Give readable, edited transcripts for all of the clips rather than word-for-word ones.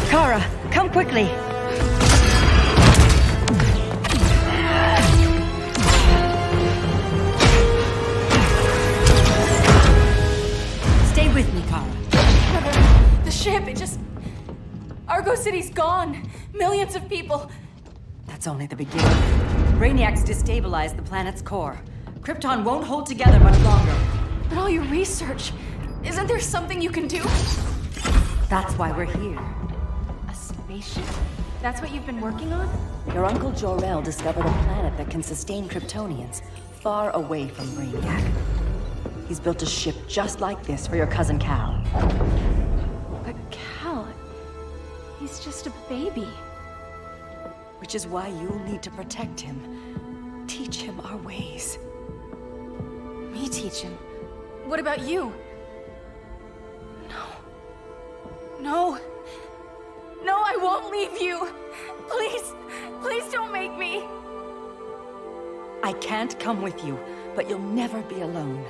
Kara, come quickly. Stay with me, Kara. The ship, it just... Argo City's gone. Millions of people. That's only the beginning. Brainiac's destabilized the planet's core. Krypton won't hold together much longer. But all your research, isn't there something you can do? That's why we're here. A spaceship? That's what you've been working on? Your Uncle Jor-El discovered a planet that can sustain Kryptonians, far away from Brainiac. He's built a ship just like this for your cousin Cal. But Cal... he's just a baby. Which is why you'll need to protect him. Teach him our ways. Me teach him? What about you? No, I won't leave you. Please don't make me. I can't come with you, but you'll never be alone.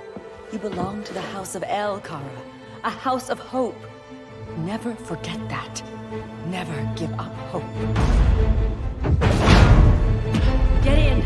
You belong to the House of El, Kara. A house of hope. Never forget that. Never give up hope. Get in!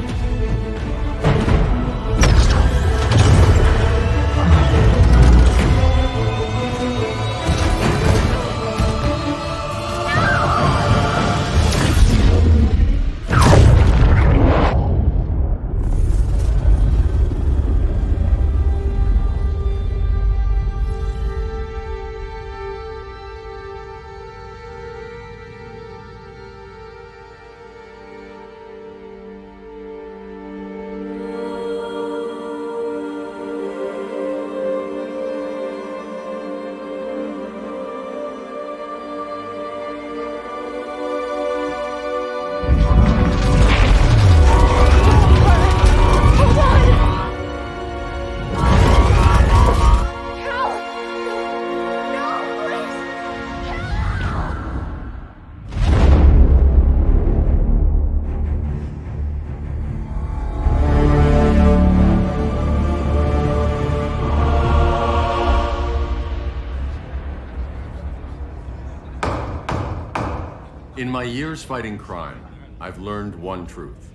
In my years fighting crime, I've learned one truth.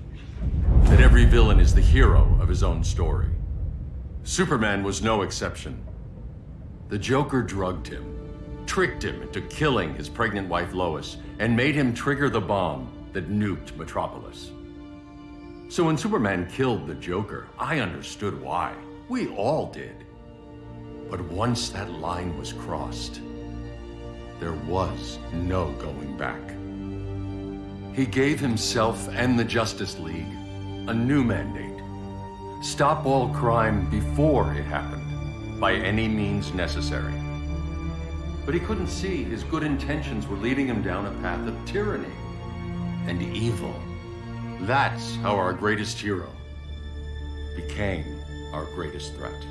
That every villain is the hero of his own story. Superman was no exception. The Joker drugged him, tricked him into killing his pregnant wife Lois, and made him trigger the bomb that nuked Metropolis. So when Superman killed the Joker, I understood why. We all did. But once that line was crossed, there was no going back. He gave himself and the Justice League a new mandate. Stop all crime before it happened, by any means necessary. But he couldn't see his good intentions were leading him down a path of tyranny and evil. That's how our greatest hero became our greatest threat.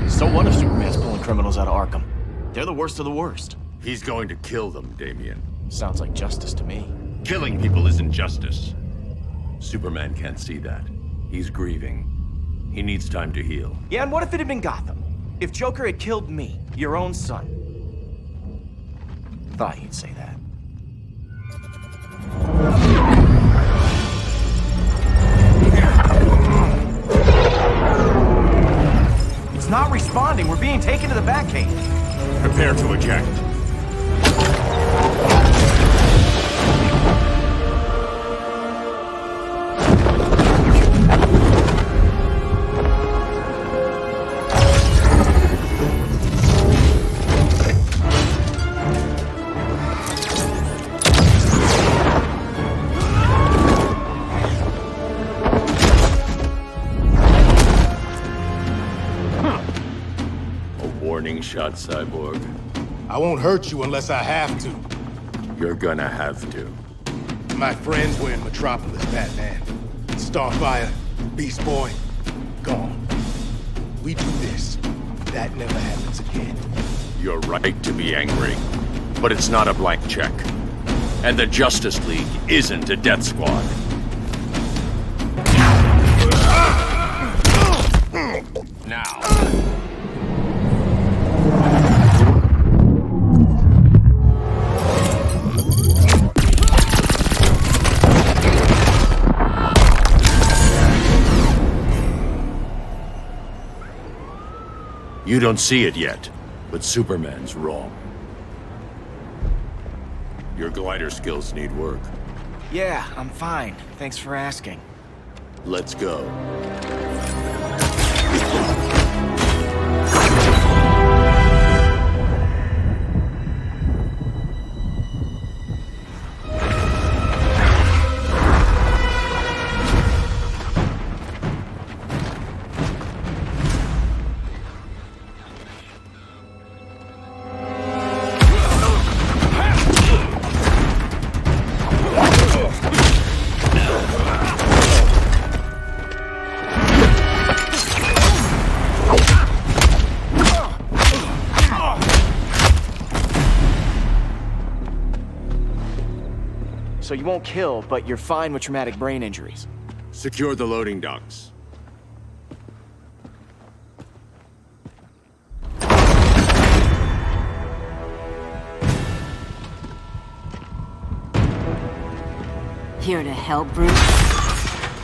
So what if Superman's pulling criminals out of Arkham? They're the worst of the worst. He's going to kill them, Damian. Sounds like justice to me. Killing people isn't justice. Superman can't see that. He's grieving. He needs time to heal. Yeah, and what if it had been Gotham? If Joker had killed me, your own son? Thought you'd say that. It's not responding. We're being taken to the Batcave. Prepare to eject. Warning shot, Cyborg. I won't hurt you unless I have to. You're gonna have to. My friends were in Metropolis, Batman. Starfire, Beast Boy, gone. We do this. That never happens again. You're right to be angry, but it's not a blank check. And the Justice League isn't a death squad. Now, You don't see it yet, but Superman's wrong. Your glider skills need work. Yeah, I'm fine. Thanks for asking. Let's go. So you won't kill, but you're fine with traumatic brain injuries. Secure the loading docks. Here to help, Bruce?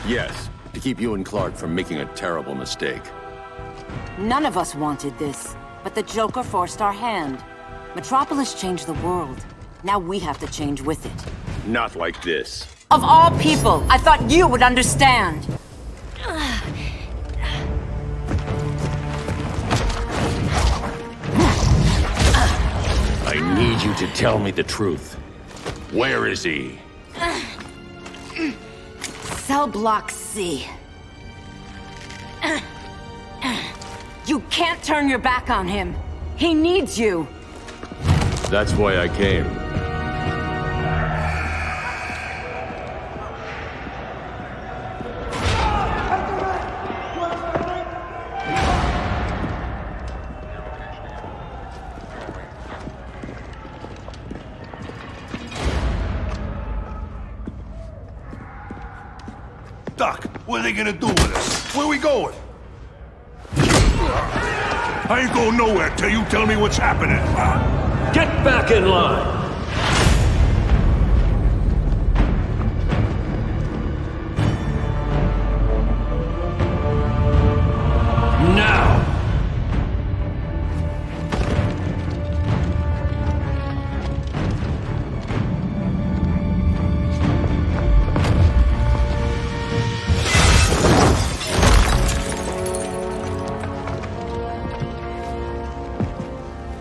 Yes, to keep you and Clark from making a terrible mistake. None of us wanted this, but the Joker forced our hand. Metropolis changed the world. Now we have to change with it. Not like this. Of all people, I thought you would understand. I need you to tell me the truth. Where is he? Cell Block C. You can't turn your back on him. He needs you. That's why I came. Doc, what are they gonna do with us? Where we going? I ain't going nowhere till you tell me what's happening. Get back in line! Now!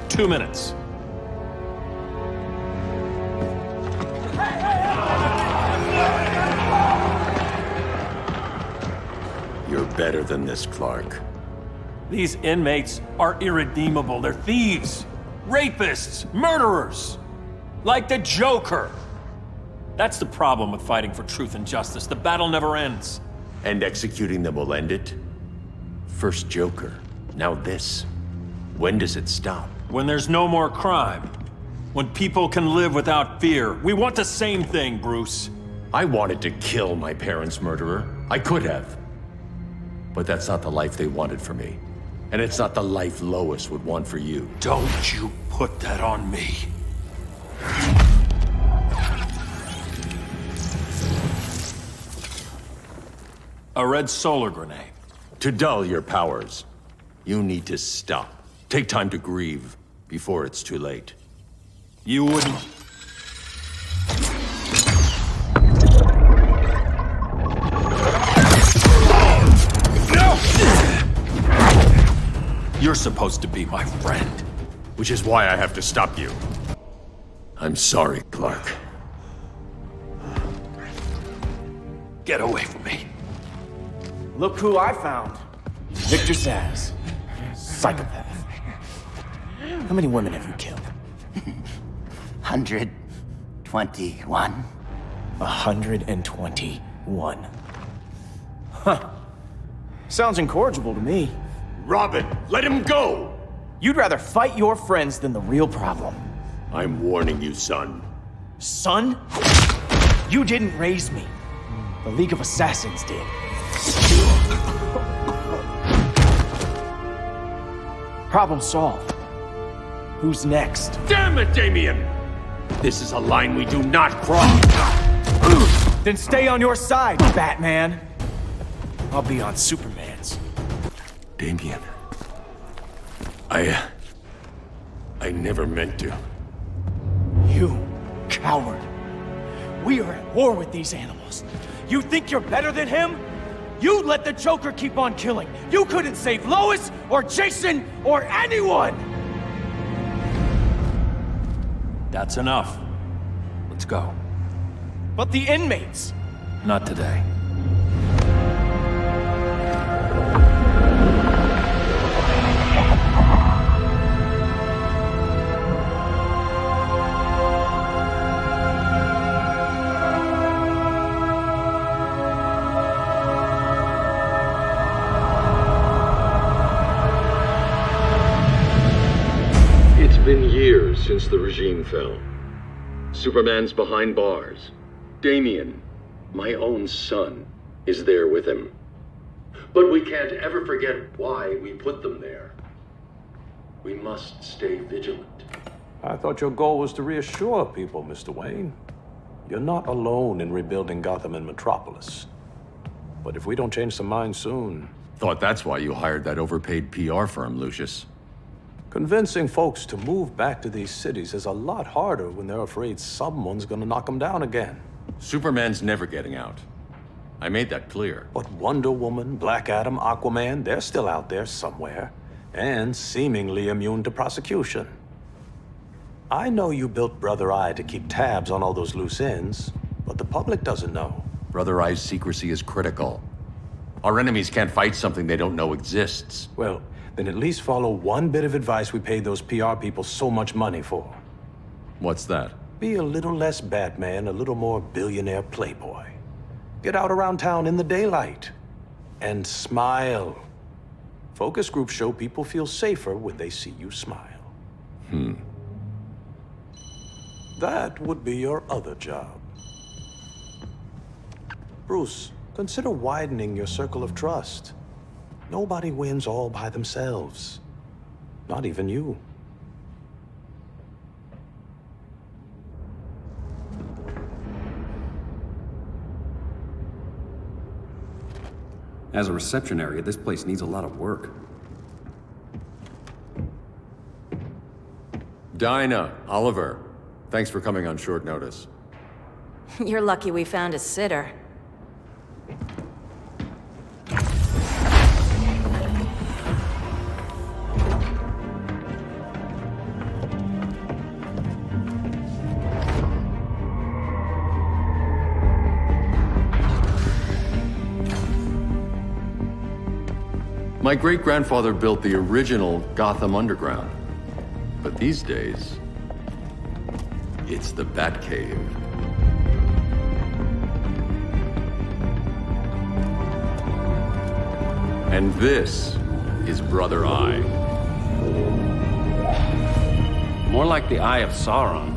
Two minutes. You're better than this, Clark. These inmates are irredeemable. They're thieves, rapists, murderers. Like the Joker. That's the problem with fighting for truth and justice. The battle never ends. And executing them will end it? First Joker, now this. When does it stop? When there's no more crime. When people can live without fear. We want the same thing, Bruce. I wanted to kill my parents' murderer. I could have. But that's not the life they wanted for me. And it's not the life Lois would want for you. Don't you put that on me. A red solar grenade. To dull your powers, you need to stop. Take time to grieve before it's too late. You wouldn't... You're supposed to be my friend. Which is why I have to stop you. I'm sorry, Clark. Get away from me. Look who I found. Victor Zsasz. Psychopath. How many women have you killed? 121. 121. Huh. Sounds incorrigible to me. Robin, let him go! You'd rather fight your friends than the real problem. I'm warning you, son. Son? You didn't raise me. The League of Assassins did. Problem solved. Who's next? Damn it, Damian! This is a line we do not cross. Then stay on your side, Batman. I'll be on Superman's. Damian. I never meant to. You coward. We are at war with these animals. You think you're better than him? You let the Joker keep on killing. You couldn't save Lois, or Jason, or anyone! That's enough. Let's go. But the inmates! Not today. It's been years since the regime fell. Superman's behind bars. Damian, my own son, is there with him. But we can't ever forget why we put them there. We must stay vigilant. I thought your goal was to reassure people, Mr. Wayne. You're not alone in rebuilding Gotham and Metropolis. But if we don't change some minds soon... Thought that's why you hired that overpaid PR firm, Lucius. Convincing folks to move back to these cities is a lot harder when they're afraid someone's gonna knock them down again. Superman's never getting out. I made that clear. But Wonder Woman, Black Adam, Aquaman, they're still out there somewhere. And seemingly immune to prosecution. I know you built Brother Eye to keep tabs on all those loose ends, but the public doesn't know. Brother Eye's secrecy is critical. Our enemies can't fight something they don't know exists. Well, then at least follow one bit of advice we paid those PR people so much money for. What's that? Be a little less Batman, a little more billionaire playboy. Get out around town in the daylight. And smile. Focus groups show people feel safer when they see you smile. That would be your other job. Bruce, consider widening your circle of trust. Nobody wins all by themselves. Not even you. As a reception area, this place needs a lot of work. Dinah, Oliver, thanks for coming on short notice. You're lucky we found a sitter. My great-grandfather built the original Gotham Underground. But these days, it's the Batcave. And this is Brother Eye. More like the Eye of Sauron.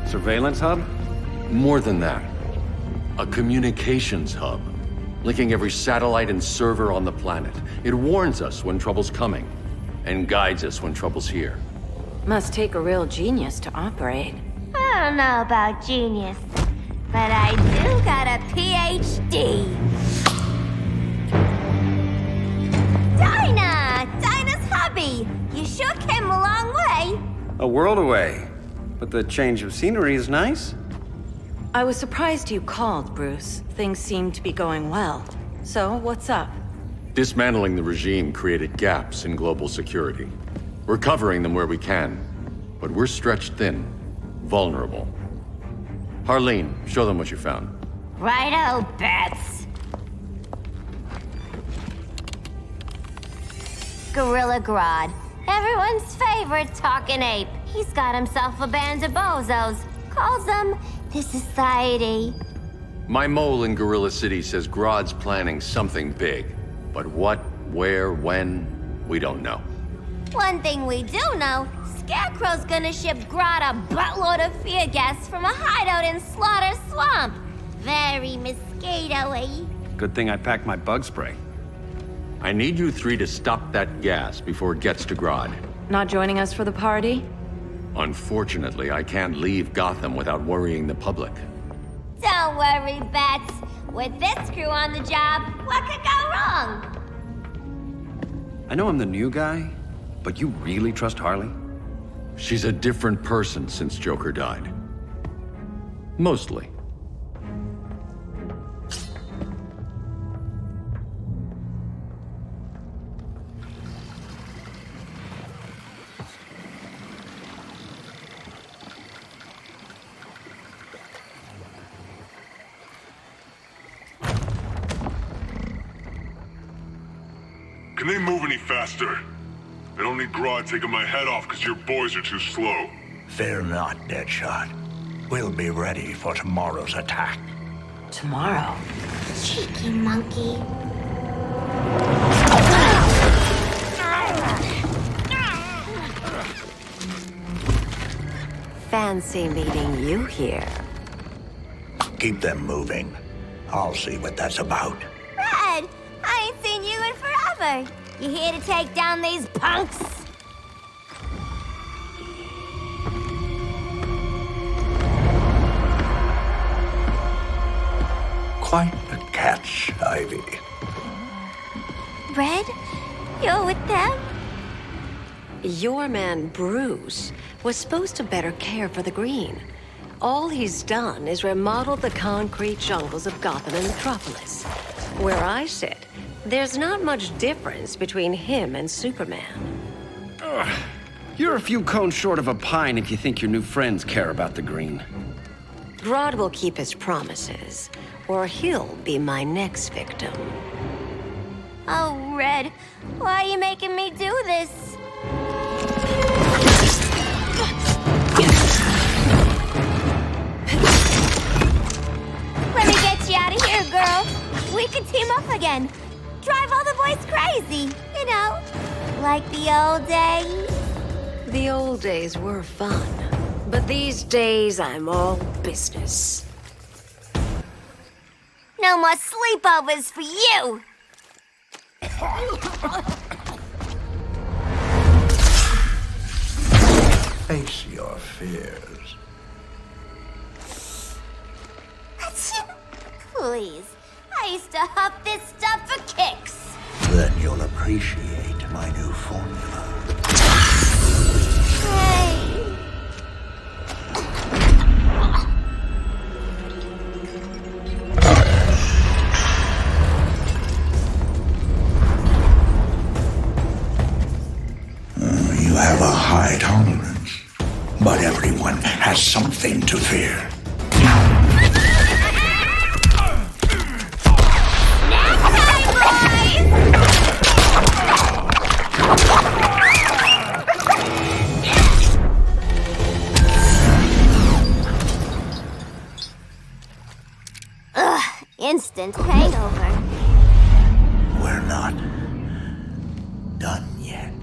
Surveillance hub? More than that. A communications hub, linking every satellite and server on the planet. It warns us when trouble's coming, and guides us when trouble's here. Must take a real genius to operate. I don't know about genius, but I do got a PhD. Dinah's hubby. You sure came a long way. A world away. But the change of scenery is nice. I was surprised you called, Bruce. Things seem to be going well. So, what's up? Dismantling the regime created gaps in global security. We're covering them where we can, but we're stretched thin, vulnerable. Harleen, show them what you found. Righto, Bats. Gorilla Grodd. Everyone's favorite talking ape. He's got himself a band of bozos. Calls them the Society. My mole in Gorilla City says Grodd's planning something big. But what, where, when, we don't know. One thing we do know, Scarecrow's gonna ship Grodd a buttload of fear gas from a hideout in Slaughter Swamp. Very mosquito-y. Good thing I packed my bug spray. I need you three to stop that gas before it gets to Grodd. Not joining us for the party? Unfortunately, I can't leave Gotham without worrying the public. Don't worry, Bats. With this crew on the job, what could go wrong? I know I'm the new guy, But you really trust Harley? She's a different person since Joker died. Mostly. Can they move any faster? I don't need Grodd taking my head off because your boys are too slow. Fear not, Deadshot. We'll be ready for tomorrow's attack. Tomorrow? Cheeky monkey. Fancy meeting you here. Keep them moving. I'll see what that's about. Red, I ain't seen you in forever. You here to take down these punks? Quite a catch, Ivy. Red, you're with them? Your man, Bruce, was supposed to better care for the Green. All he's done is remodel the concrete jungles of Gotham and Metropolis. Where I sit, there's not much difference between him and Superman. Ugh. You're a few cones short of a pine if you think your new friends care about the Green. Grodd will keep his promises, or he'll be my next victim. Oh, Red, why are you making me do this? Let me get you out of here, girl. We could team up again. Drive all the boys crazy, you know, like the old days. The old days were fun, but these days I'm all business. No more sleepovers for you! Face your fears. Please, I used to huff this stuff for kicks. Then you'll appreciate my new formula. Hey. You have a high tolerance, but everyone has something to fear. Instant hangover. We're not done yet.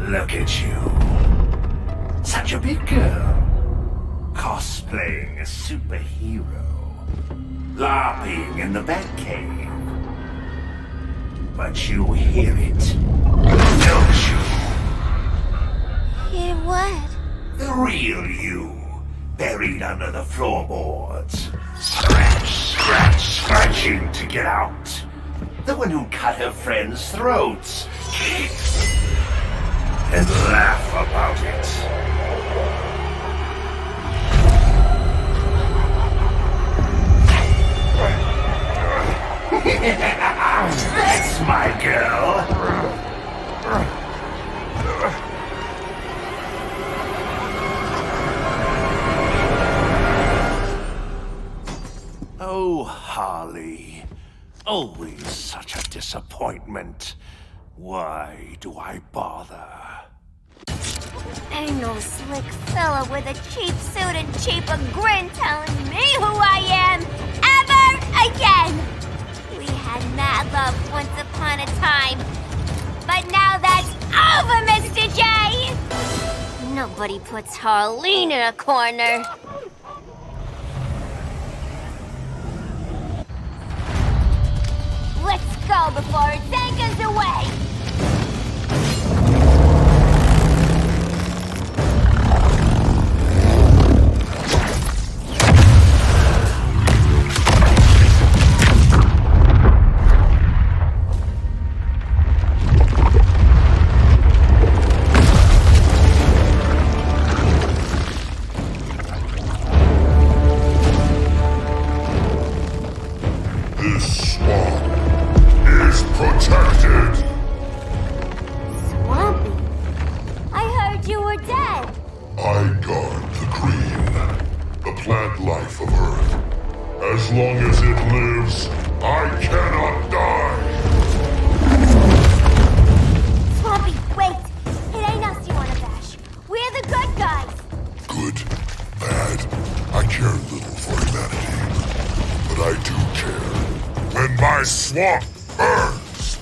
Look at you. Such a big girl. Cosplaying a superhero. LARPing in the Batcave. But you hear it, don't you? Hear what? The real you, buried under the floorboards. Scratch, scratch, scratching to get out. The one who cut her friends' throats. And laugh about it. That's my girl. Oh, Harley. Always such a disappointment. Why do I bother? Ain't no slick fella with a cheap suit and cheaper grin telling me who I am ever again. We had mad love once upon a time, but now that's over, Mr. J. Nobody puts Harleen in a corner. Let's go before it anchors away. This swamp is protected! Swampy? I heard you were dead. I guard the green, the plant life of Earth. As long as it lives, I cannot die! Swampy, wait! It ain't us you wanna bash. We're the good guys. Good, bad, I care little for humanity. But I do care when my swamp burns!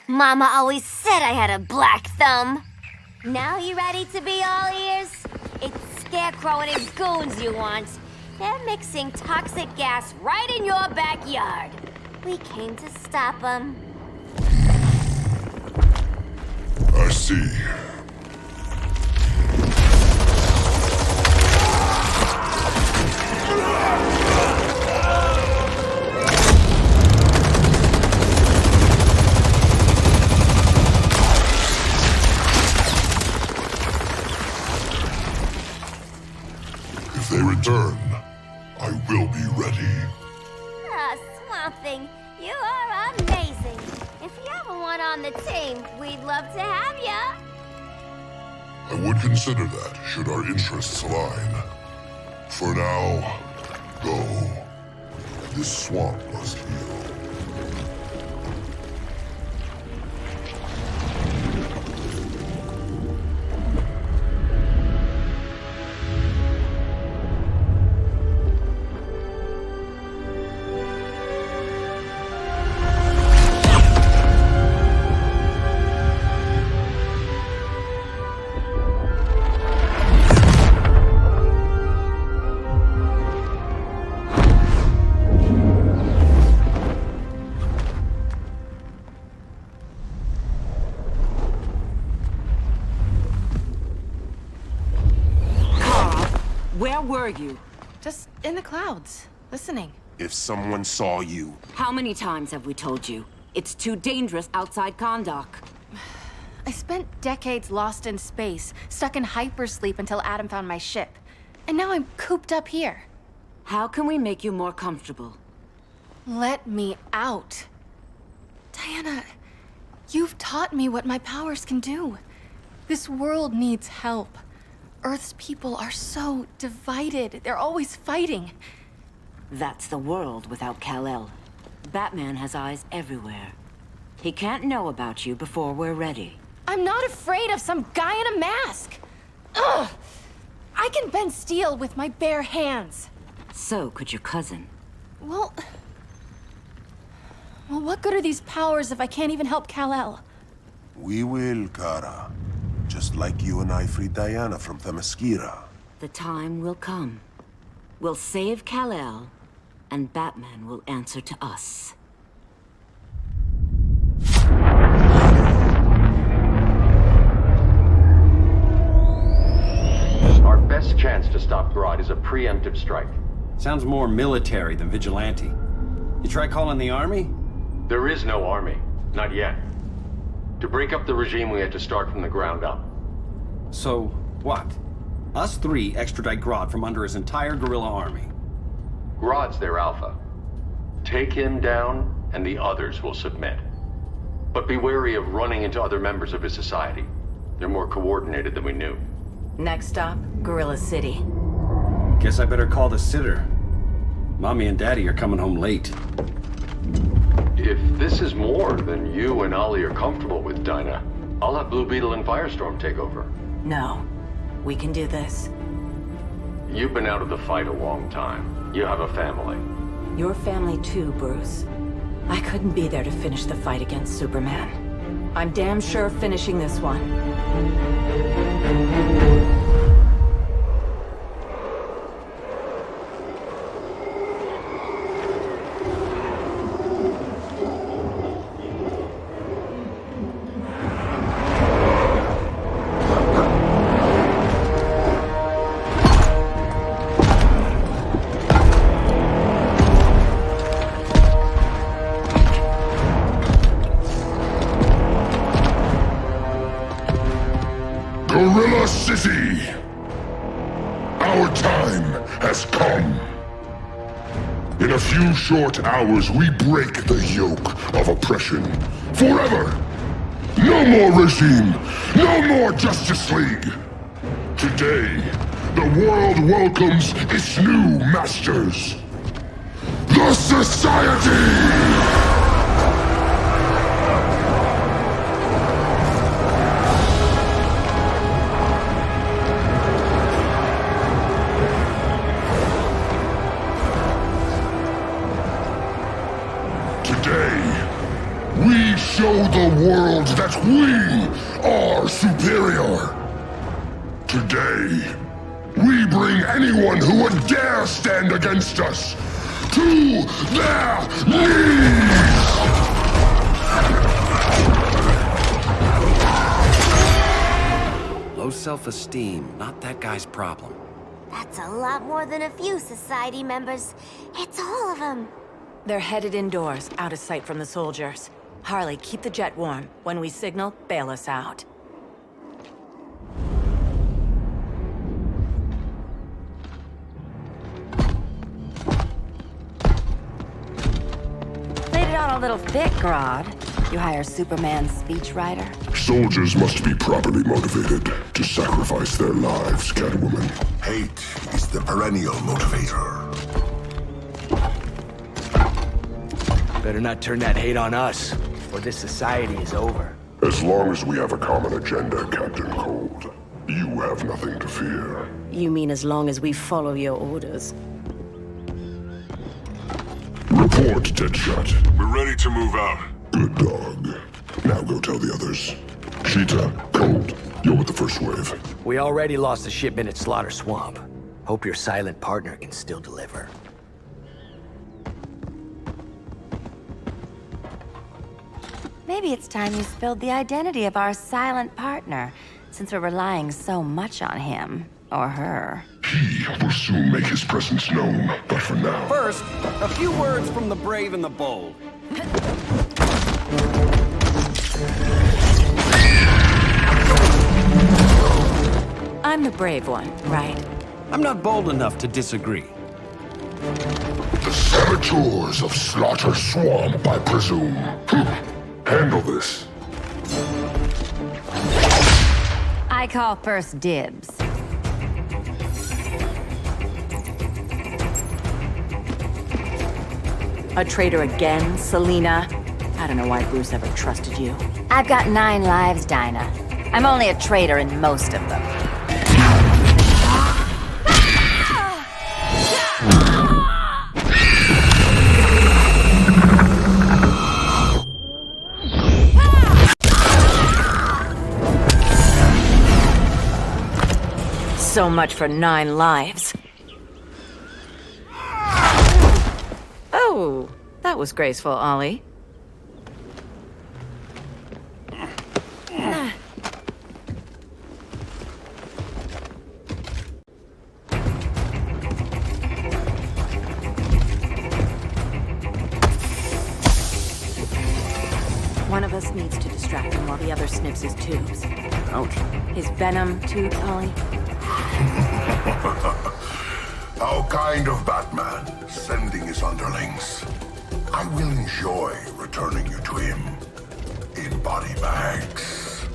Mama always said I had a black thumb. Now you ready to be all ears? It's Scarecrow and his goons you want. They're mixing toxic gas right in your backyard. We came to stop them. I see. If they return, I will be ready. Ah, Swamp Thing, you are amazing. If you ever want on the team, we'd love to have ya. I would consider that, should our interests align. For now, go. This swamp must heal. Where were you? Just in the clouds, listening. If someone saw you... How many times have we told you? It's too dangerous outside Kahndaq. I spent decades lost in space, stuck in hypersleep until Adam found my ship. And now I'm cooped up here. How can we make you more comfortable? Let me out. Diana, you've taught me what my powers can do. This world needs help. Earth's people are so divided. They're always fighting. That's the world without Kal-El. Batman has eyes everywhere. He can't know about you before we're ready. I'm not afraid of some guy in a mask. Ugh! I can bend steel with my bare hands. So could your cousin. Well, what good are these powers if I can't even help Kal-El? We will, Kara. Just like you and I freed Diana from Themyscira. The time will come. We'll save Kal-El, and Batman will answer to us. Our best chance to stop Grodd is a preemptive strike. Sounds more military than vigilante. You try calling the army? There is no army. Not yet. To break up the regime, we had to start from the ground up. So, what? Us three extradite Grodd from under his entire guerrilla army. Grodd's their alpha. Take him down, and the others will submit. But be wary of running into other members of his society. They're more coordinated than we knew. Next stop, Gorilla City. Guess I better call the sitter. Mommy and Daddy are coming home late. if this is more than you and Ollie are comfortable with, Dinah, I'll have Blue Beetle and Firestorm take over. No. We can do this. You've been out of the fight a long time. You have a family. Your family too, Bruce. I couldn't be there to finish the fight against Superman. I'm damn sure finishing this one. Gorilla City! Our time has come. In a few short hours, we break the yoke of oppression. Forever! No more regime! No more Justice League! Today, the world welcomes its new masters. The Society! We show the world that we are superior. Today, we bring anyone who would dare stand against us to their knees! Low self-esteem, not that guy's problem. That's a lot more than a few Society members. It's all of them. They're headed indoors, out of sight from the soldiers. Harley, keep the jet warm. When we signal, bail us out. Played it on a little thick, Grodd. You hire Superman's speechwriter? Soldiers must be properly motivated to sacrifice their lives, Catwoman. Hate is the perennial motivator. Better not turn that hate on us, or this society is over. As long as we have a common agenda, Captain Cold, you have nothing to fear. You mean as long as we follow your orders? Report, Deadshot. We're ready to move out. Good dog. Now go tell the others. Cheetah, Cold, you're with the first wave. We already lost the shipment at Slaughter Swamp. Hope your silent partner can still deliver. Maybe it's time you spilled the identity of our silent partner, since we're relying so much on him. Or her. He will soon make his presence known, but for now... First, a few words from the brave and the bold. I'm the brave one, right? I'm not bold enough to disagree. The saboteurs of Slaughter Swamp, I presume. Handle this. I call first dibs. A traitor again, Selina? I don't know why Bruce ever trusted you. I've got 9 lives, Dinah. I'm only a traitor in most of them. So much for 9 lives. Oh, that was graceful, Ollie. One of us needs to distract him while the other sniffs his tubes. Ouch. His venom tubes, Ollie? How kind of Batman, sending his underlings. I will enjoy returning you to him in body bags.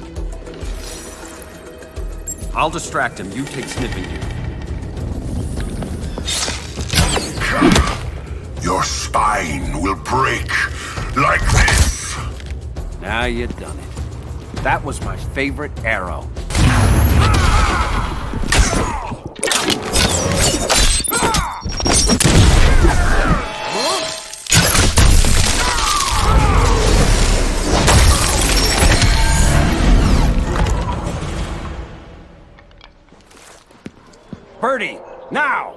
I'll distract him. You take sniffing duty. Your spine will break Like this. Now you done it. That was my favorite arrow. Birdie, now!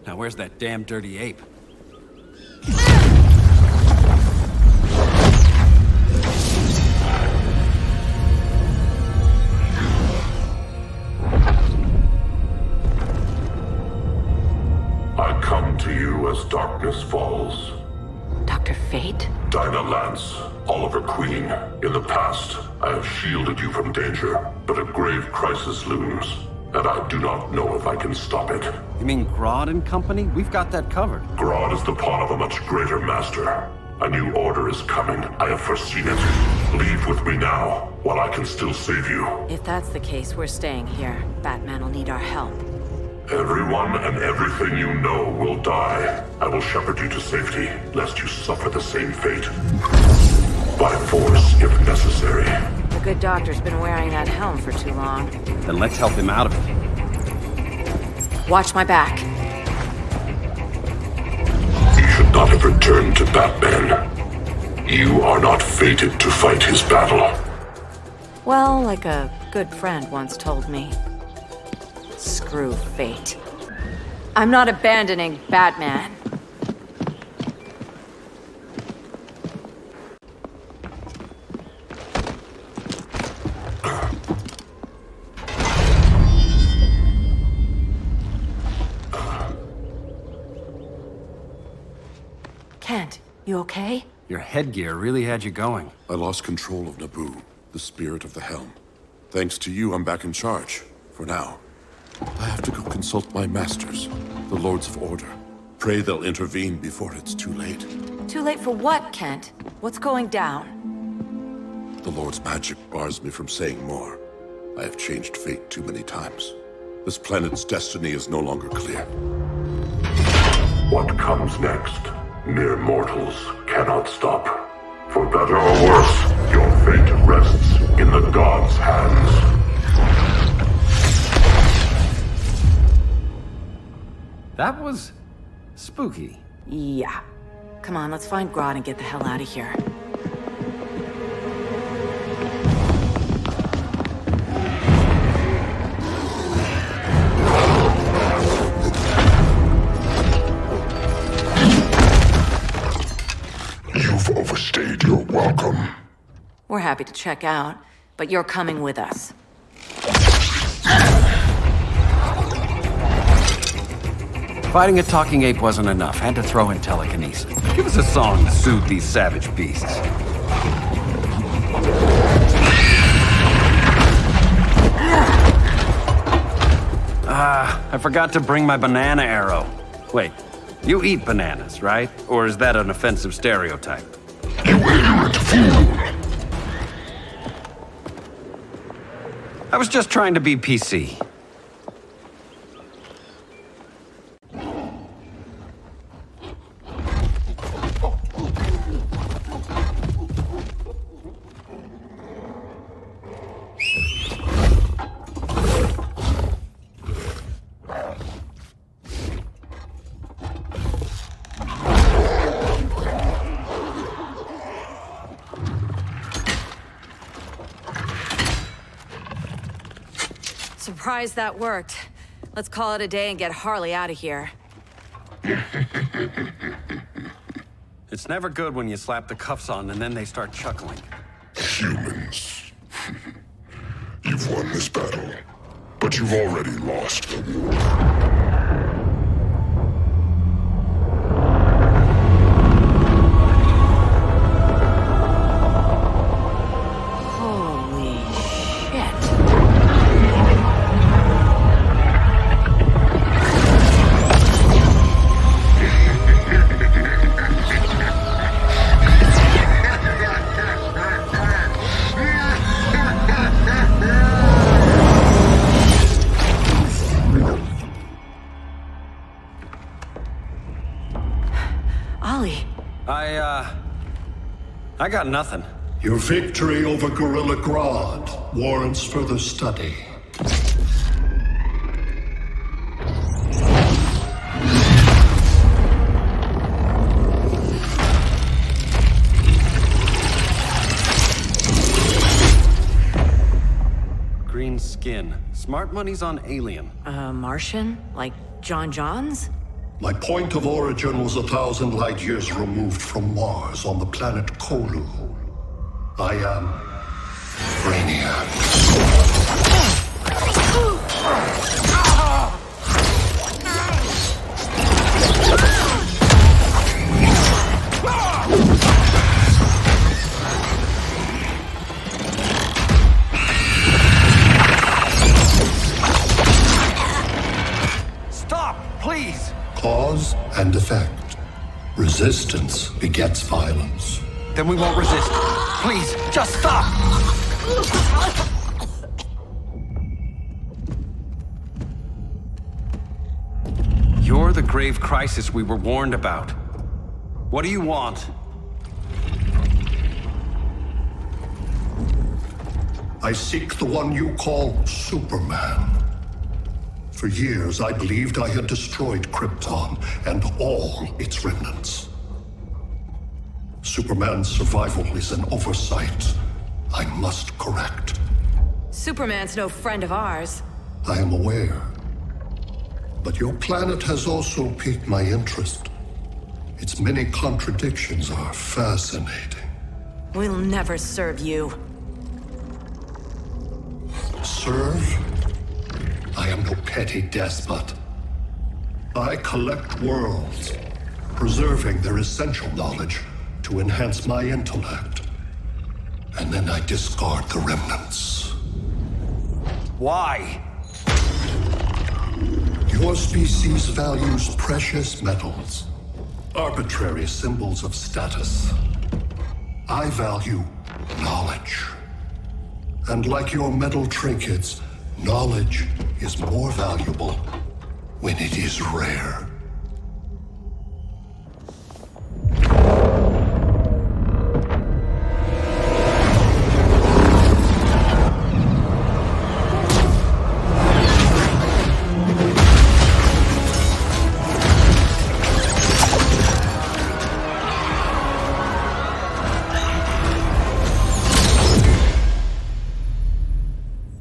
Now where's that damn dirty ape? I come to you as darkness falls. Dr. Fate? Dinah Lance, Oliver Queen. In the past, I have shielded you from danger, but a grave crisis looms, and I do not know if I can stop it. You mean Grodd and company? We've got that covered. Grodd is the pawn of a much greater master. A new order is coming. I have foreseen it. Leave with me now, while I can still save you. If that's the case, we're staying here. Batman will need our help. Everyone and everything you know will die. I will shepherd you to safety, lest you suffer the same fate. By force, if necessary. The good doctor's been wearing that helm for too long. Then let's help him out of it. Watch my back. You should not have returned to Batman. You are not fated to fight his battle. Well, like a good friend once told me. Screw fate. I'm not abandoning Batman. Kent, you okay? Your headgear really had you going. I lost control of Naboo, the spirit of the helm. Thanks to you, I'm back in charge. For now. I have to go consult my masters, the Lords of Order. Pray they'll intervene before it's too late. Too late for what, Kent? What's going down? The Lord's magic bars me from saying more. I have changed fate too many times. This planet's destiny is no longer clear. What comes next, mere mortals cannot stop. For better or worse, your fate rests in the gods' hands. That was spooky. Yeah. Come on, let's find Grodd and get the hell out of here. You've overstayed your welcome. We're happy to check out, but you're coming with us. Fighting a talking ape wasn't enough. Had to throw in telekinesis. Give us a song to soothe these savage beasts. I forgot to bring my banana arrow. Wait, you eat bananas, right? Or is that an offensive stereotype? You ignorant fool! I was just trying to be PC. Surprised that worked. Let's call it a day and get Harley out of here. It's never good when you slap the cuffs on and then they start chuckling. Humans. You've won this battle, but you've already lost the war. I got nothing. Your victory over Gorilla Grodd warrants further study. Green skin. Smart money's on alien. Martian? Like John Johns? My point of origin was 1,000 light years removed from Mars on the planet Kolu. I am Brainiac. Stop, please! Cause and effect. Resistance begets violence. Then we won't resist. Please, just stop! You're the grave crisis we were warned about. What do you want? I seek the one you call Superman. For years, I believed I had destroyed Krypton and all its remnants. Superman's survival is an oversight I must correct. Superman's no friend of ours. I am aware. But your planet has also piqued my interest. Its many contradictions are fascinating. We'll never serve you. Serve? I am no petty despot. I collect worlds, preserving their essential knowledge to enhance my intellect. And then I discard the remnants. Why? Your species values precious metals, arbitrary symbols of status. I value knowledge. And like your metal trinkets, knowledge is more valuable when it is rare.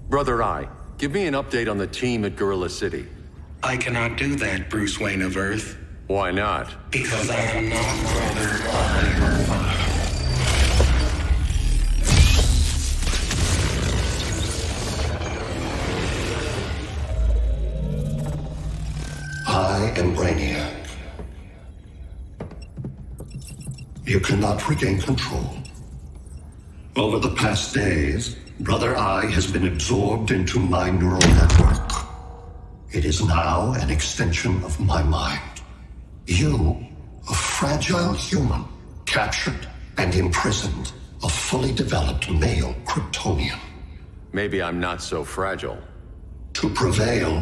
Brother Eye, give me an update on the team at Gorilla City. I cannot do that, Bruce Wayne of Earth. Why not? Because I am not Brother Eye. I am Brainiac. You cannot regain control. Over the past days, Brother Eye has been absorbed into my neural network. It is now an extension of my mind. You, a fragile human, captured and imprisoned a fully developed male Kryptonian. Maybe I'm not so fragile. To prevail,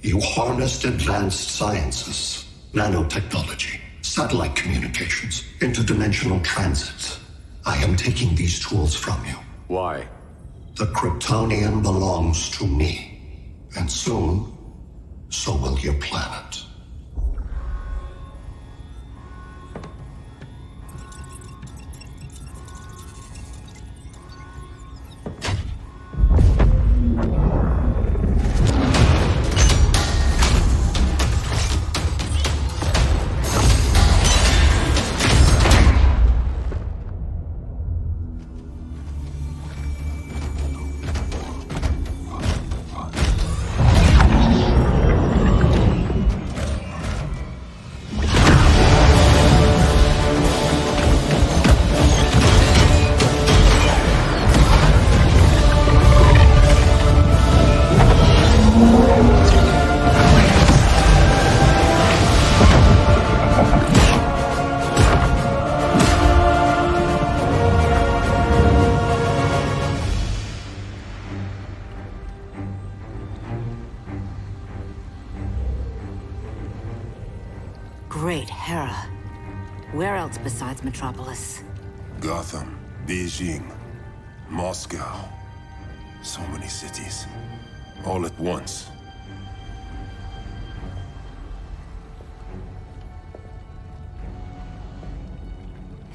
you harnessed advanced sciences, nanotechnology, satellite communications, interdimensional transit. I am taking these tools from you. Why? The Kryptonian belongs to me. And soon, so will your planet. besides Metropolis. Gotham, Beijing, Moscow. So many cities. All at once.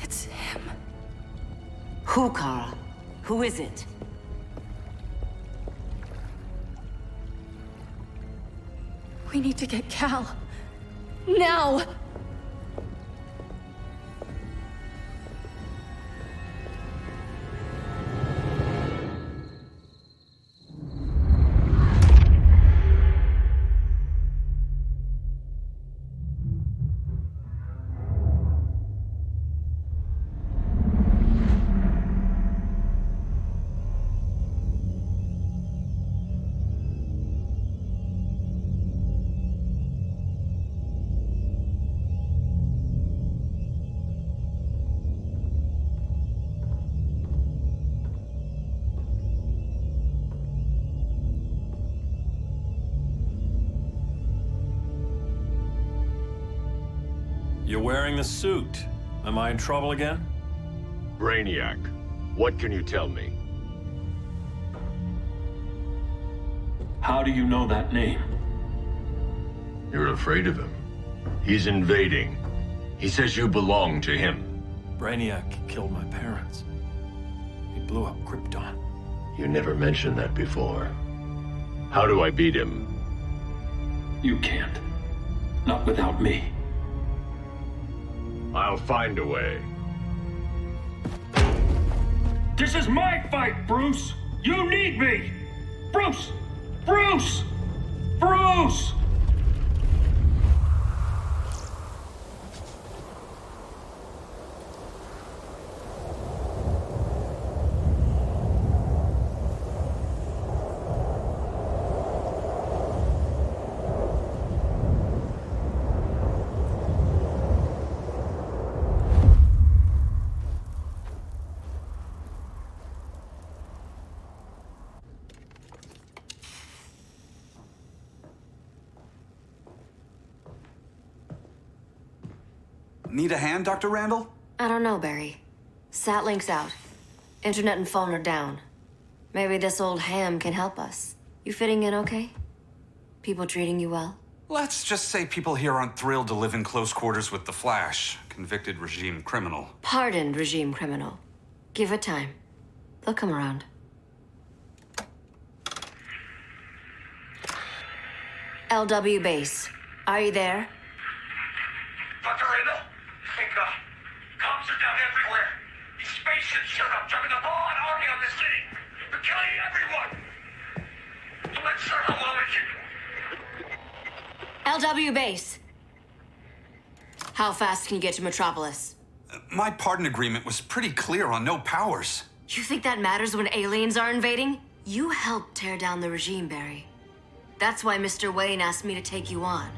It's him. Who, Kara? Who is it? We need to get Cal. Now! You're wearing the suit. Am I in trouble again? Brainiac, what can you tell me? How do you know that name? You're afraid of him. He's invading. He says you belong to him. Brainiac killed my parents. He blew up Krypton. You never mentioned that before. How do I beat him? You can't. Not without me. I'll find a way. This is my fight, Bruce! You need me! Bruce! Bruce! Bruce! Need a hand, Dr. Randall? I don't know, Barry. Satlink's out. Internet and phone are down. Maybe this old ham can help us. You fitting in okay? People treating you well? Let's just say people here aren't thrilled to live in close quarters with the Flash, convicted regime criminal. Pardoned regime criminal. Give it time. They'll come around. LW base. Are you there? Dr. Randall? Comms are down everywhere. These spaceships showed up, dropping a broad army on the city. They're killing everyone. I'm not sure how long it can... LW base. How fast can you get to Metropolis? My pardon agreement was pretty clear on no powers. You think that matters when aliens are invading? You helped tear down the regime, Barry. That's why Mr. Wayne asked me to take you on.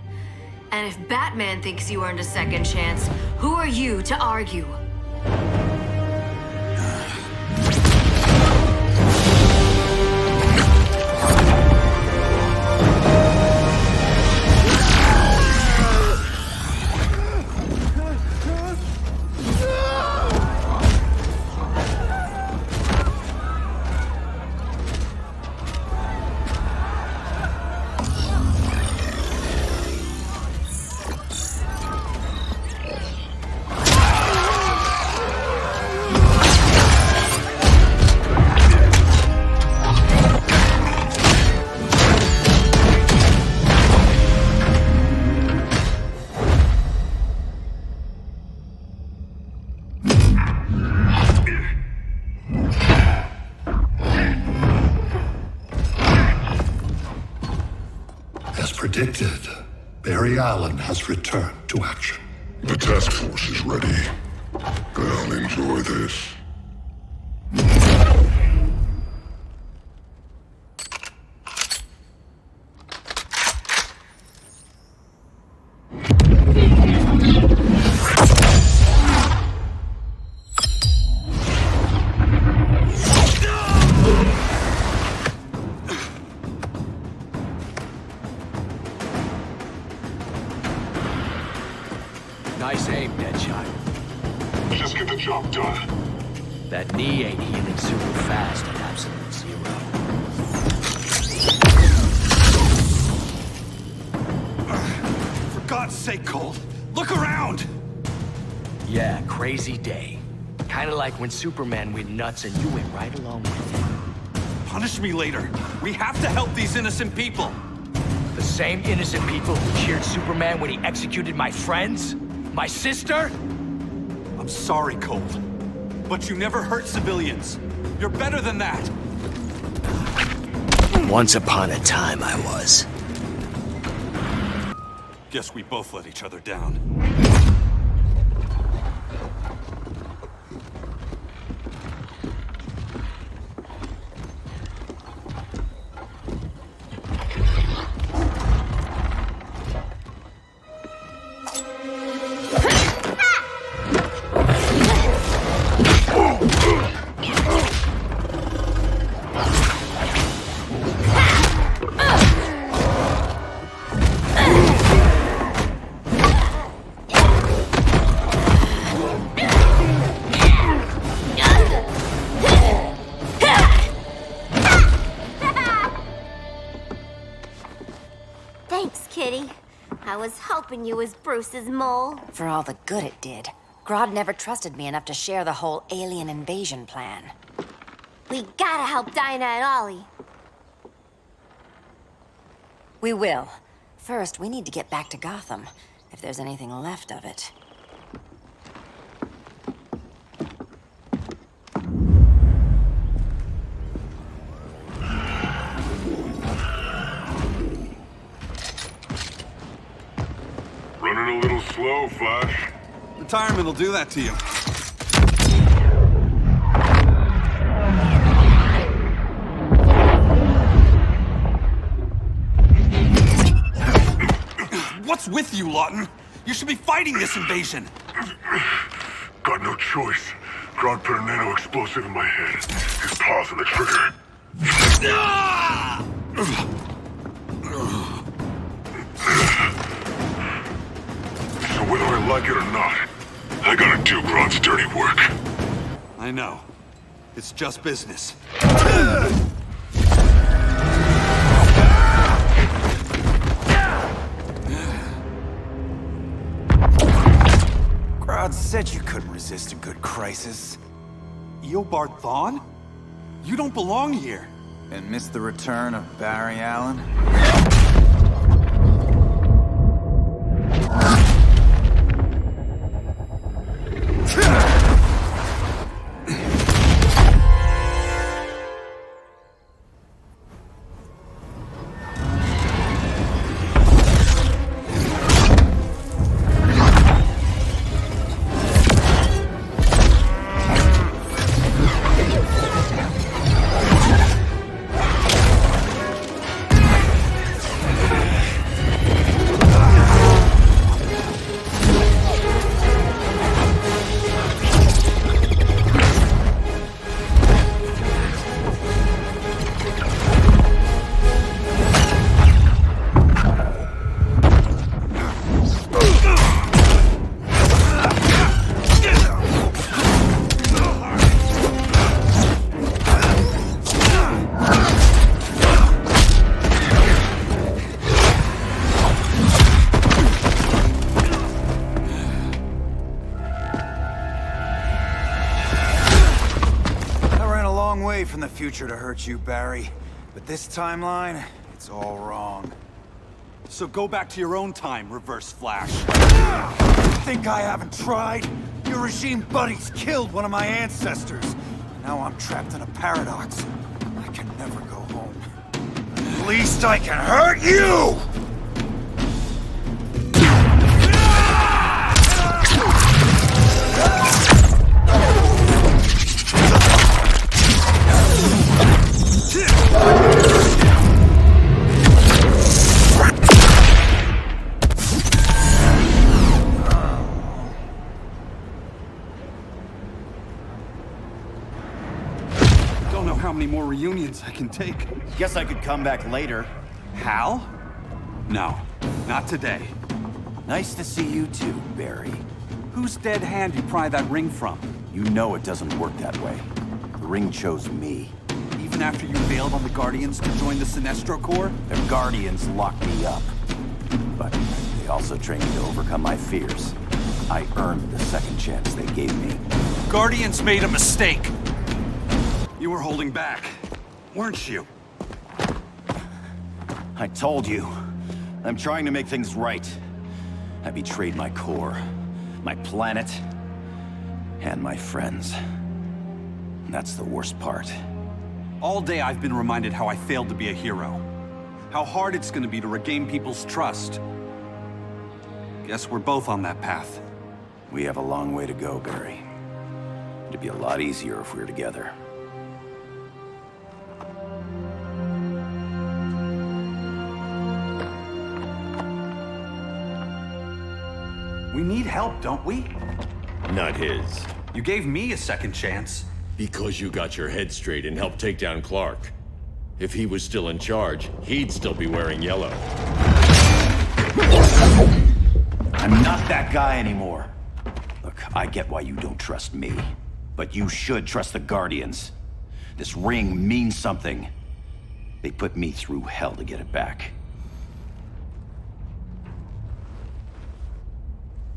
And if Batman thinks you earned a second chance, who are you to argue? Predicted, Barry Allen has returned to action. The task force is ready. I'll enjoy this. Nice aim, Deadshot. Just get the job done. That knee ain't healing super fast at absolute zero. For God's sake, Colt, look around! Yeah, crazy day. Kinda like when Superman went nuts and you went right along with him. Punish me later. We have to help these innocent people. The same innocent people who cheered Superman when he executed my friends? My sister? I'm sorry, Colt. But you never hurt civilians. You're better than that. Once upon a time, I was. Guess we both let each other down. Thanks, Kitty. I was hoping you was Bruce's mole. For all the good it did. Grodd never trusted me enough to share the whole alien invasion plan. We gotta help Dinah and Ollie. We will. First, we need to get back to Gotham, if there's anything left of it. Running a little slow, Flash. Retirement will do that to you. What's with you, Lawton? You should be fighting this invasion. Got no choice. Grodd put a nano-explosive in my head. His paws on the trigger. So whether I like it or not, I gotta do Grodd's dirty work. I know. It's just business. Grodd said you couldn't resist a good crisis. Eobard Thawne? You don't belong here. And miss the return of Barry Allen? From the future to hurt you, Barry. But this timeline, it's all wrong. So go back to your own time, Reverse Flash. Think I haven't tried? Your regime buddies killed one of my ancestors. Now I'm trapped in a paradox. I can never go home. At least I can hurt you! Don't know how many more reunions I can take. Guess I could come back later. Hal? No, not today. Nice to see you too, Barry. Whose dead hand you pry that ring from? You know it doesn't work that way. The ring chose me. Even after you bailed on the Guardians to join the Sinestro Corps? The Guardians locked me up. But they also trained me to overcome my fears. I earned the second chance they gave me. Guardians made a mistake! You were holding back, weren't you? I told you. I'm trying to make things right. I betrayed my Corps, my planet, and my friends. And that's the worst part. All day I've been reminded how I failed to be a hero. How hard it's gonna be to regain people's trust. Guess we're both on that path. We have a long way to go, Barry. It'd be a lot easier if we were together. We need help, don't we? Not his. You gave me a second chance. Because you got your head straight and helped take down Clark. If he was still in charge, he'd still be wearing yellow. I'm not that guy anymore. Look, I get why you don't trust me. But you should trust the Guardians. This ring means something. They put me through hell to get it back.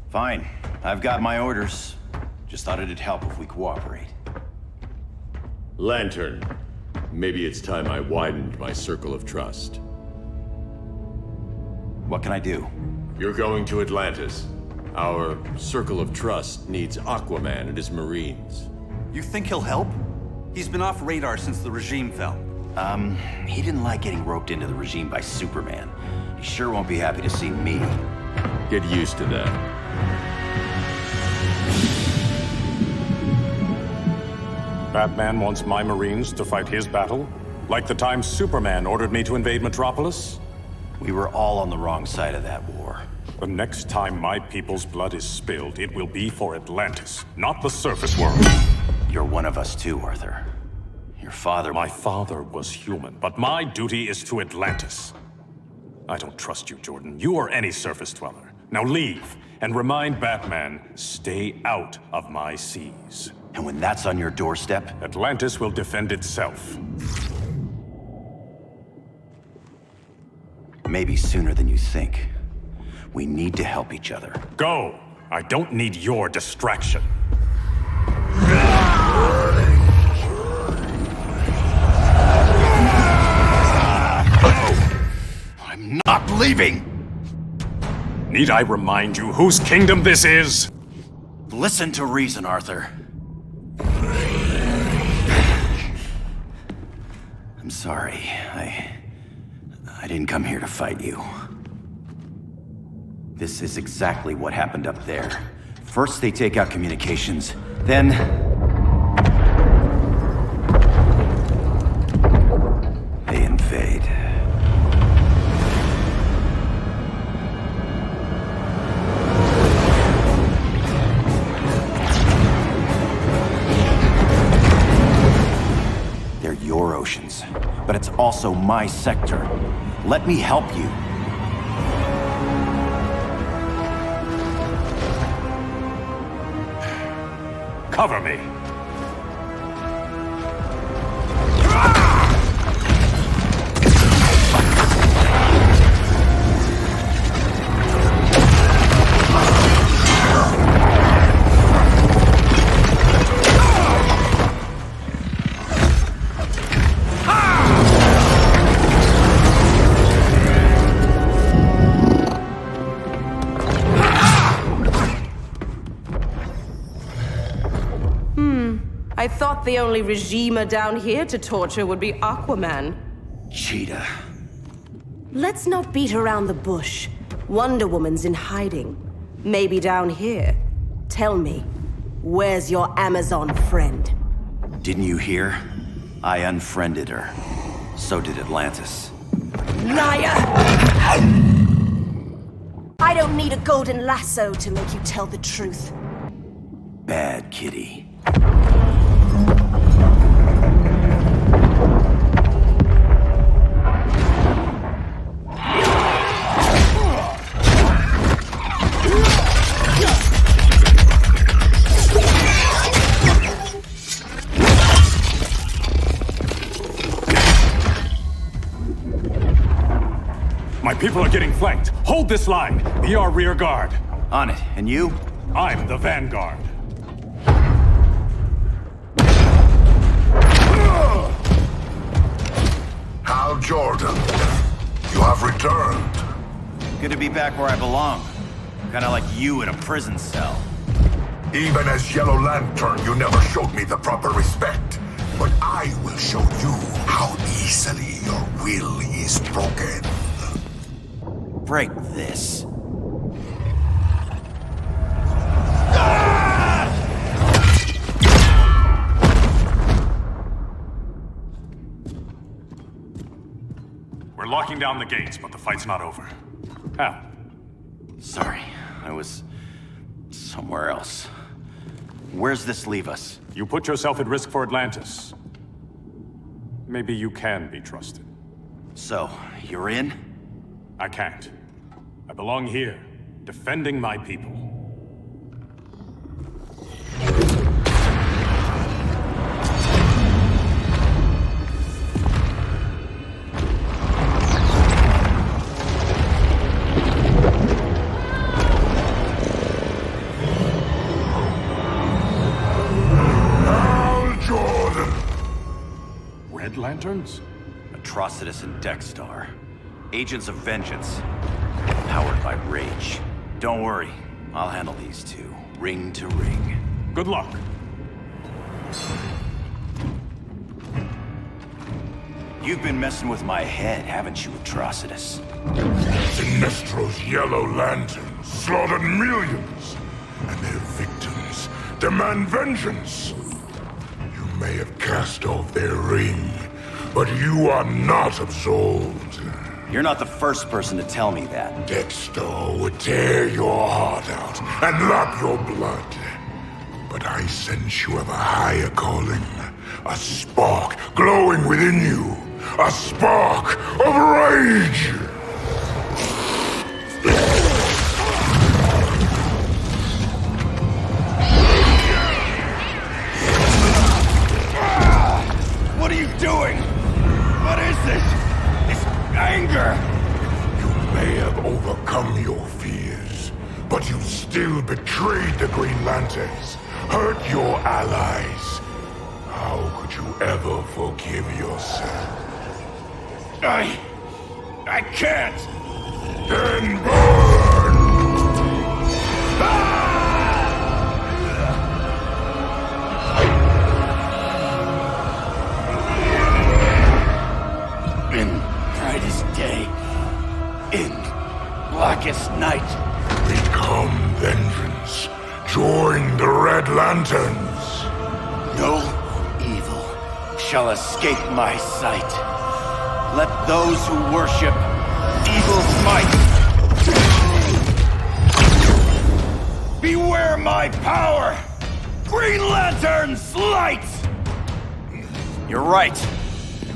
Fine. I've got my orders. Just thought it'd help if we cooperate. Lantern. Maybe it's time I widened my circle of trust. What can I do? You're going to Atlantis. Our circle of trust needs Aquaman and his Marines. You think he'll help? He's been off radar since the regime fell. He didn't like getting roped into the regime by Superman. He sure won't be happy to see me. Get used to that. Batman wants my Marines to fight his battle? Like the time Superman ordered me to invade Metropolis? We were all on the wrong side of that war. The next time my people's blood is spilled, it will be for Atlantis, not the surface world. You're one of us too, Arthur. Your father... My father was human, but my duty is to Atlantis. I don't trust you, Jordan. You or any surface dweller. Now leave, and remind Batman, stay out of my seas. And when that's on your doorstep? Atlantis will defend itself. Maybe sooner than you think. We need to help each other. Go! I don't need your distraction. I'm not leaving! Need I remind you whose kingdom this is? Listen to reason, Arthur. I'm sorry. I didn't come here to fight you. This is exactly what happened up there. First they take out communications, then... they invade. They're your oceans, but it's also my sector. Let me help you. Cover me. I thought the only regimer down here to torture would be Aquaman. Cheetah. Let's not beat around the bush. Wonder Woman's in hiding. Maybe down here. Tell me, where's your Amazon friend? Didn't you hear? I unfriended her. So did Atlantis. Liar! I don't need a golden lasso to make you tell the truth. Bad kitty. people are getting flanked. Hold this line. Be our rear guard. On it. And you? I'm the vanguard. Hal Jordan, you have returned. Good to be back where I belong. Kinda like you in a prison cell. Even as Yellow Lantern, you never showed me the proper respect. But I will show you how easily your will is broken. Break this. We're locking down the gates, but the fight's not over. Hal. Sorry, I was somewhere else. Where's this leave us? You put yourself at risk for Atlantis. Maybe you can be trusted. So, you're in? I can't. I belong here, defending my people. Lanterns? Atrocitus and Dexstar. Agents of Vengeance. Powered by rage. Don't worry, I'll handle these two, ring to ring. Good luck. You've been messing with my head, haven't you, Atrocitus? Sinestro's Yellow Lanterns slaughtered millions, and their victims demand vengeance. You may have cast off their ring, but you are not absolved. You're not the first person to tell me that. Dexter would tear your heart out and lap your blood. But I sense you have a higher calling. A spark glowing within you. A spark of rage! What are you doing? What is this? This anger! You may have overcome your fears, but you still betrayed the Green Lanterns, hurt your allies. How could you ever forgive yourself? I can't! Then burn! In brightest day, in blackest night. Become vengeance. Join the Red Lanterns. No evil shall escape my sight. Let those who worship evil's might beware my power! Green Lantern's light! You're right.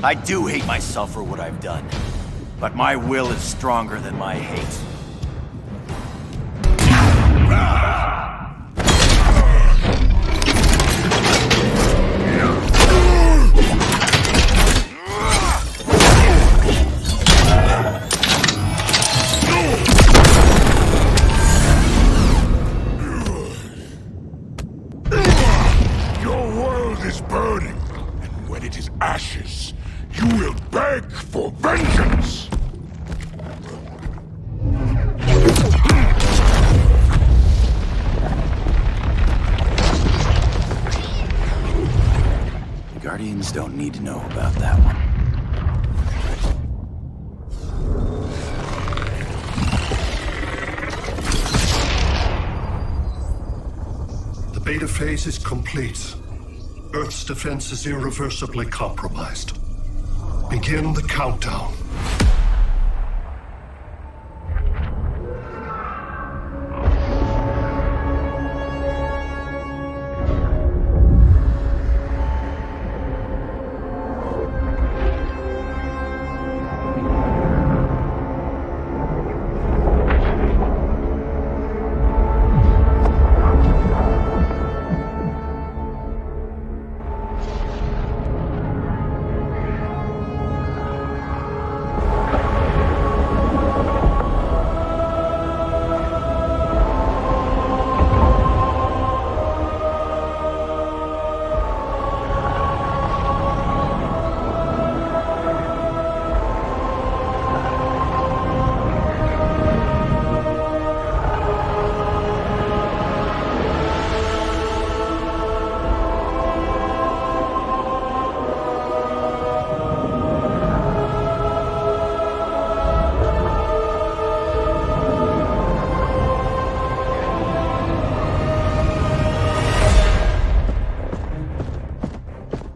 I do hate myself for what I've done. But my will is stronger than my hate. Your world is burning, and when it is ashes, you will beg for vengeance! The Guardians don't need to know about that one. The beta phase is complete. Earth's defense is irreversibly compromised. Begin the countdown.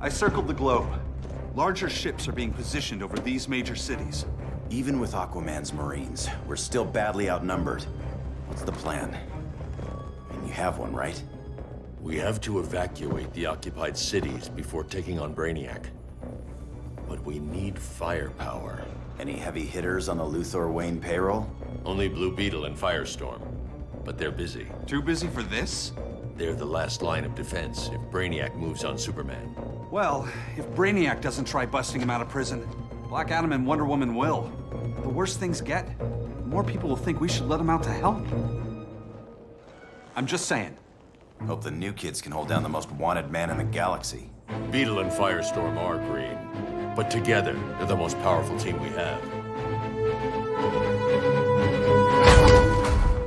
I circled the globe. Larger ships are being positioned over these major cities. Even with Aquaman's Marines, we're still badly outnumbered. What's the plan? And you have one, right? We have to evacuate the occupied cities before taking on Brainiac. But we need firepower. Any heavy hitters on the Luthor Wayne payroll? Only Blue Beetle and Firestorm. But they're busy. Too busy for this? They're the last line of defense if Brainiac moves on Superman. Well, if Brainiac doesn't try busting him out of prison, Black Adam and Wonder Woman will. The worse things get, the more people will think we should let him out to help. I'm just saying. Hope the new kids can hold down the most wanted man in the galaxy. Beetle and Firestorm are green, but together, they're the most powerful team we have.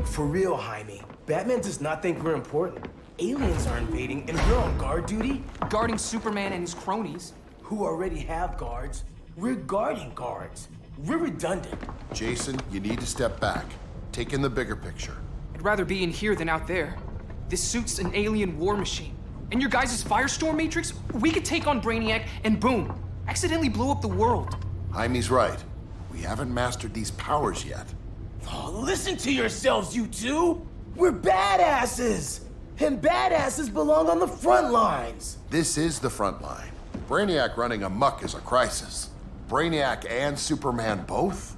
For real, Jaime. Batman does not think we're important. Aliens are invading, and we're on guard duty? Guarding Superman and his cronies. Who already have guards. We're guarding guards. We're redundant. Jason, you need to step back. Take in the bigger picture. I'd rather be in here than out there. This suit's an alien war machine. And your guys' Firestorm Matrix, we could take on Brainiac and boom, accidentally blow up the world. Jaime's right. We haven't mastered these powers yet. Oh, listen to yourselves, you two! We're badasses! And badasses belong on the front lines! This is the front line. Brainiac running amok is a crisis. Brainiac and Superman both?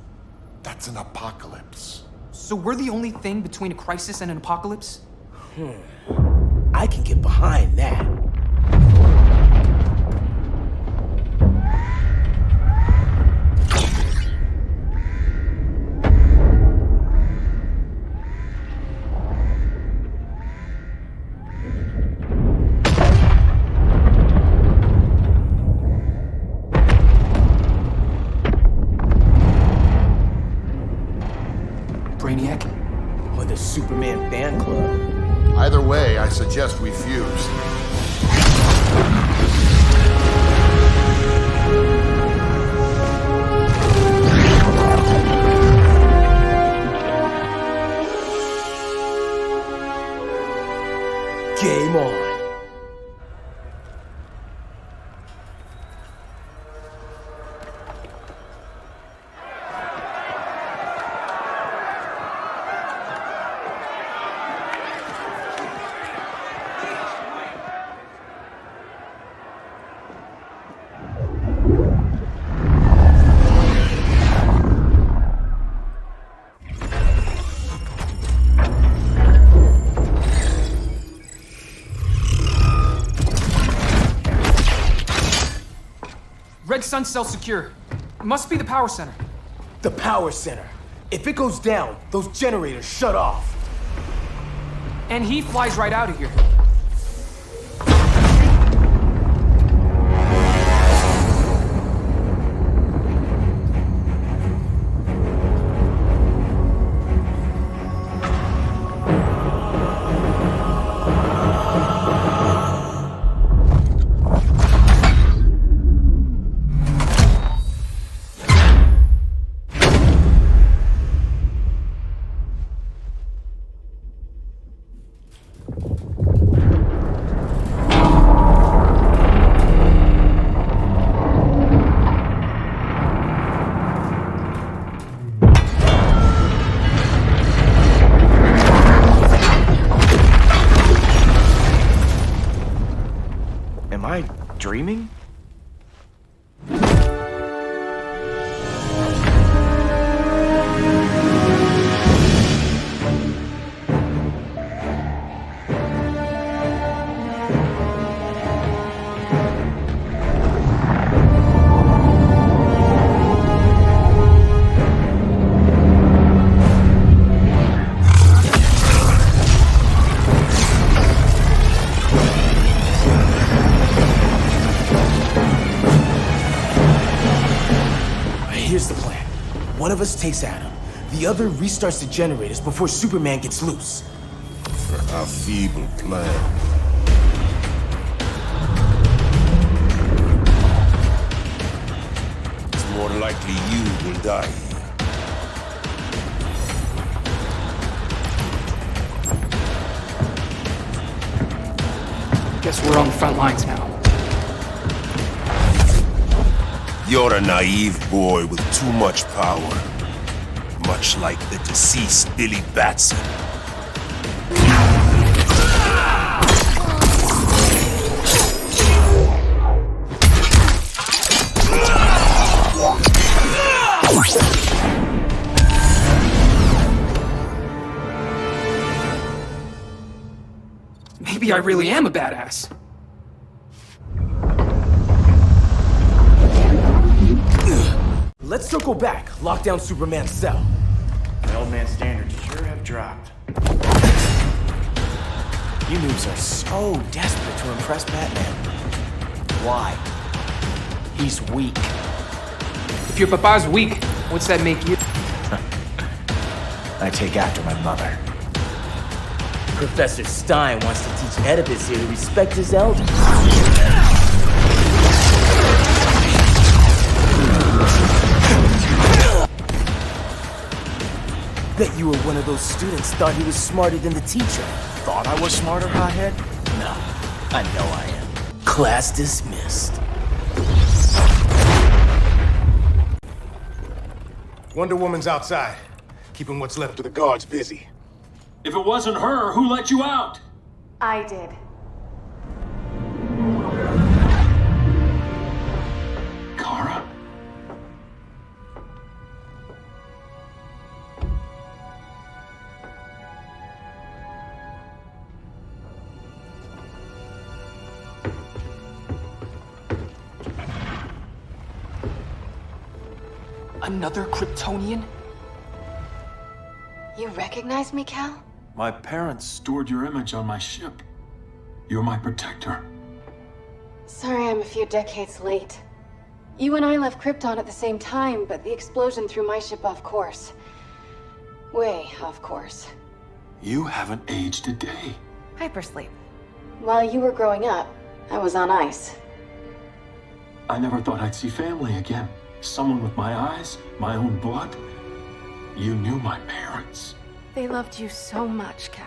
That's an apocalypse. So we're the only thing between a crisis and an apocalypse? I can get behind that. Brainiac? Or the Superman fan club? Either way, I suggest we fuse. Game on. Red Sun cell secure. It must be the power center. The power center. If it goes down, those generators shut off. And he flies right out of here. Am I dreaming? Here's the plan. One of us takes Adam. The other restarts the generators before Superman gets loose. A feeble plan. It's more likely you will die here. Guess we're on the front lines now. You're a naive boy with too much power. Much like the deceased Billy Batson. Maybe I really am a badass. Let's circle back, lock down Superman's cell. The old man's standards sure have dropped. You noobs are so desperate to impress Batman. Why? He's weak. If your papa's weak, what's that make you? I take after my mother. Professor Stein wants to teach Oedipus here to respect his elders. Bet you were one of those students thought he was smarter than the teacher. Thought I was smarter, hothead? No, I know I am. Class dismissed. Wonder Woman's outside, keeping what's left of the guards busy. If it wasn't her, who let you out? I did. Kara? Another Kryptonian? You recognize me, Cal? My parents stored your image on my ship. You're my protector. Sorry I'm a few decades late. You and I left Krypton at the same time, but the explosion threw my ship off course. Way off course. You haven't aged a day. Hypersleep. While you were growing up, I was on ice. I never thought I'd see family again. Someone with my eyes, my own blood. You knew my parents. They loved you so much, Cal.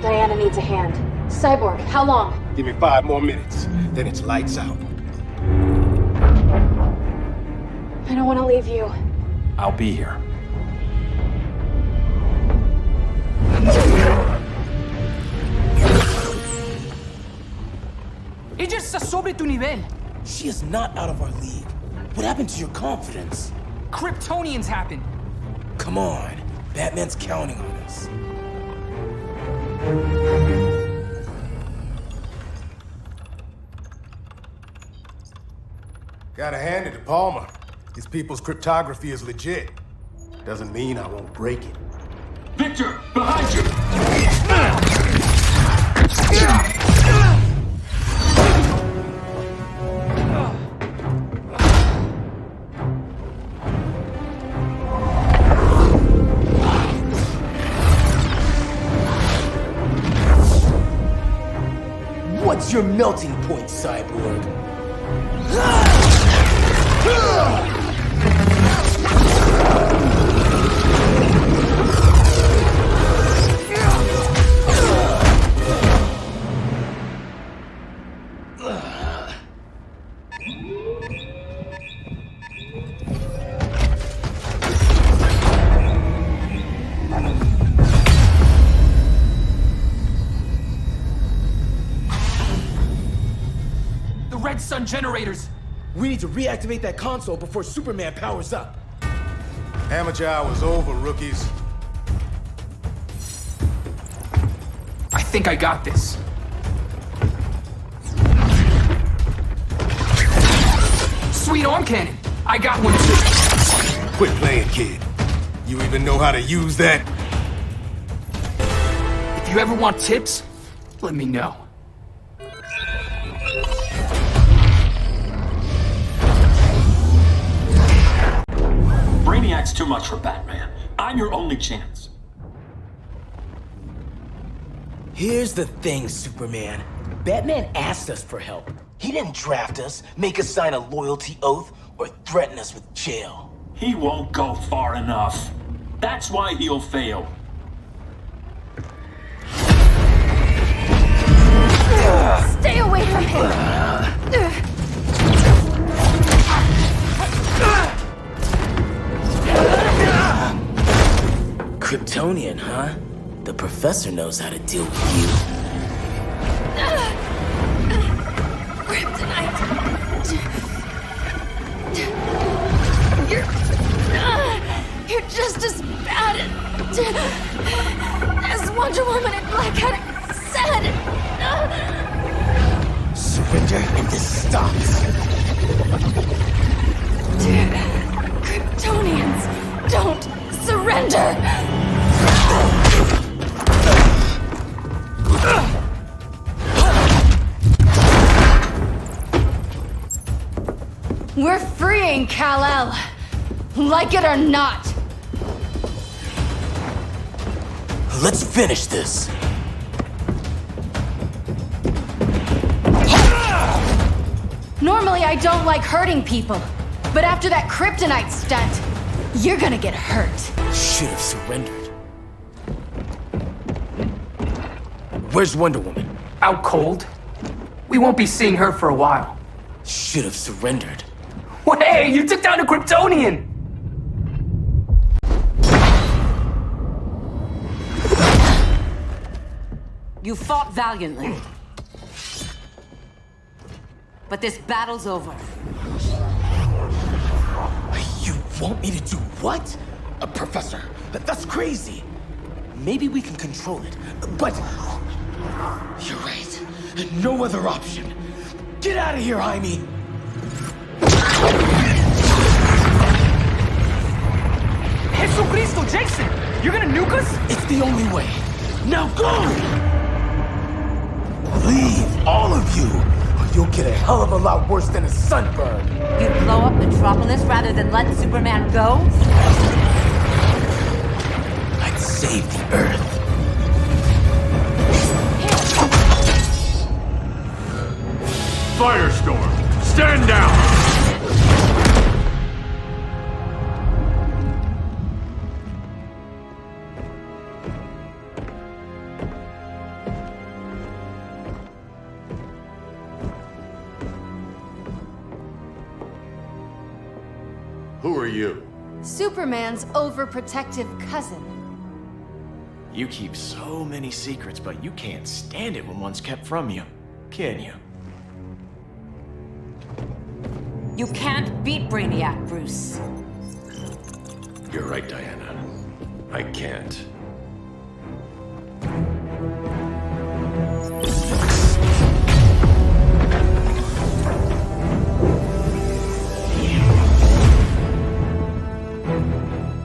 Diana needs a hand. Cyborg, how long? Give me 5 more minutes, then it's lights out. I don't want to leave you. I'll be here. Ella está sobre tu nivel. She is not out of our league. What happened to your confidence? Kryptonians happen. Come on. Batman's counting on us. Gotta hand it to Palmer. His people's cryptography is legit. Doesn't mean I won't break it. Victor, behind you! What's your melting point, Cyborg? Red Sun generators! We need to reactivate that console before Superman powers up. Amateur hour's over, rookies. I think I got this. Sweet arm cannon! I got one too! Quit playing, kid. You even know how to use that? If you ever want tips, let me know. Brainiac's too much for Batman. I'm your only chance. Here's the thing, Superman. Batman asked us for help. He didn't draft us, make us sign a loyalty oath, or threaten us with jail. He won't go far enough. That's why he'll fail. Stay away from him! professor knows how to deal with you. Kryptonite. You're just as bad as Wonder Woman and Black Adam said. Surrender and this stops. Kryptonians, don't surrender! We're freeing Kal-El. Like it or not. Let's finish this. Normally I don't like hurting people, but after that kryptonite stunt, you're gonna get hurt. Should have surrendered. Where's Wonder Woman? Out cold? We won't be seeing her for a while. Should have surrendered. Hey, you took down a Kryptonian! You fought valiantly. But this battle's over. You want me to do what? Professor, that's crazy. Maybe we can control it, but... You're right. No other option. Get out of here, Jaime! Jesucristo, Jason! You're gonna nuke us? It's the only way. Now go! Leave, all of you, or you'll get a hell of a lot worse than a sunburn. You'd blow up Metropolis rather than let Superman go? I'd save the Earth. Firestorm, stand down! Who are you? Superman's overprotective cousin. You keep so many secrets, but you can't stand it when one's kept from you, can you? You can't beat Brainiac, Bruce. You're right, Diana. I can't.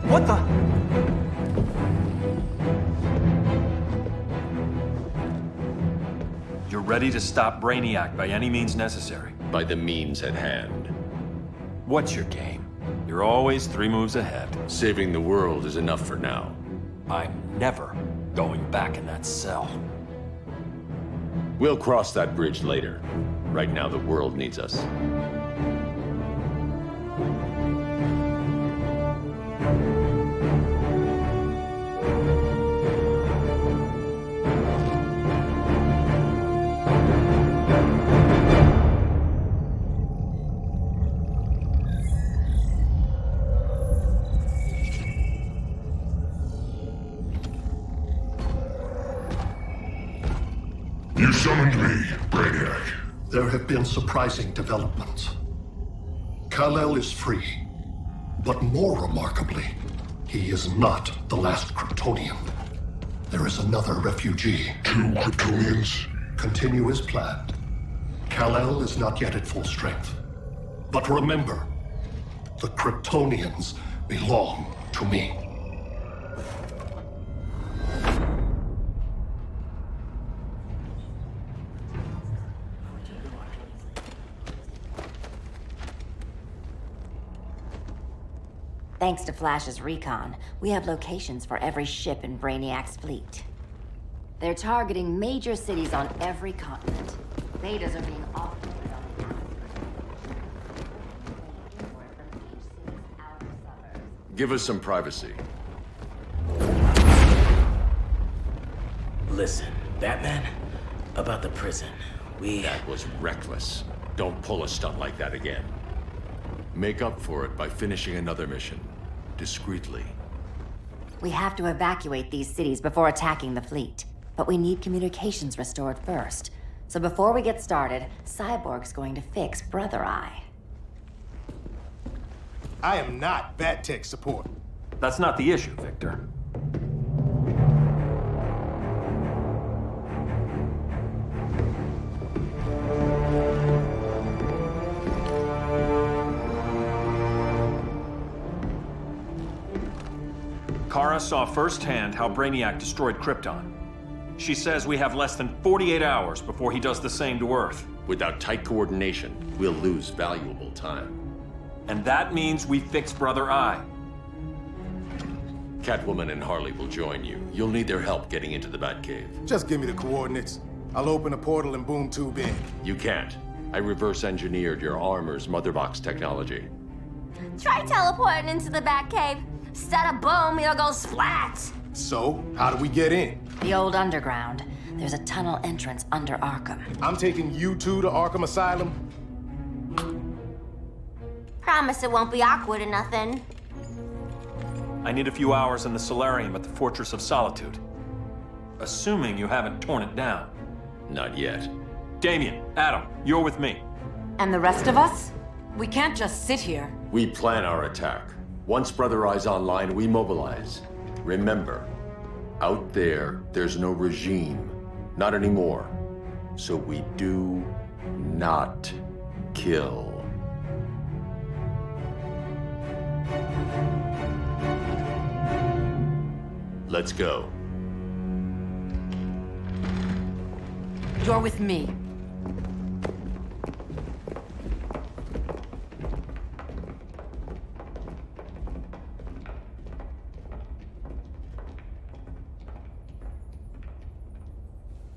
What the? You're ready to stop Brainiac by any means necessary. By the means at hand. What's your game? You're always 3 moves ahead. Saving the world is enough for now. I'm never going back in that cell. We'll cross that bridge later. Right now, the world needs us. You summoned me, Brainiac. There have been surprising developments. Kal-El is free, but more remarkably, he is not the last Kryptonian. There is another refugee. 2 Kryptonians? Continue as planned. Kal-El is not yet at full strength. But remember, the Kryptonians belong to me. Thanks to Flash's recon, we have locations for every ship in Brainiac's fleet. They're targeting major cities on every continent. Betas are being offloaded on the outskirts. Give us some privacy. Listen, Batman, about the prison, That was reckless. Don't pull a stunt like that again. Make up for it by finishing another mission. Discreetly. We have to evacuate these cities before attacking the fleet. But we need communications restored first. So before we get started, Cyborg's going to fix Brother Eye. I am not bad tech support. That's not the issue, Victor. Kara saw firsthand how Brainiac destroyed Krypton. She says we have less than 48 hours before he does the same to Earth. Without tight coordination, we'll lose valuable time. And that means we fix Brother Eye. Catwoman and Harley will join you. You'll need their help getting into the Batcave. Just give me the coordinates. I'll open a portal and boom tube in. You can't. I reverse engineered your armor's motherbox technology. Try teleporting into the Batcave. Instead of boom, you'll go splat. So, how do we get in? The old underground. There's a tunnel entrance under Arkham. I'm taking you two to Arkham Asylum. Promise it won't be awkward or nothing. I need a few hours in the solarium at the Fortress of Solitude. Assuming you haven't torn it down. Not yet. Damien, Adam, you're with me. And the rest of us? We can't just sit here. We plan our attack. Once Brother Eye's online, we mobilize. Remember, out there, there's no regime. Not anymore. So we do not kill. Let's go. You're with me.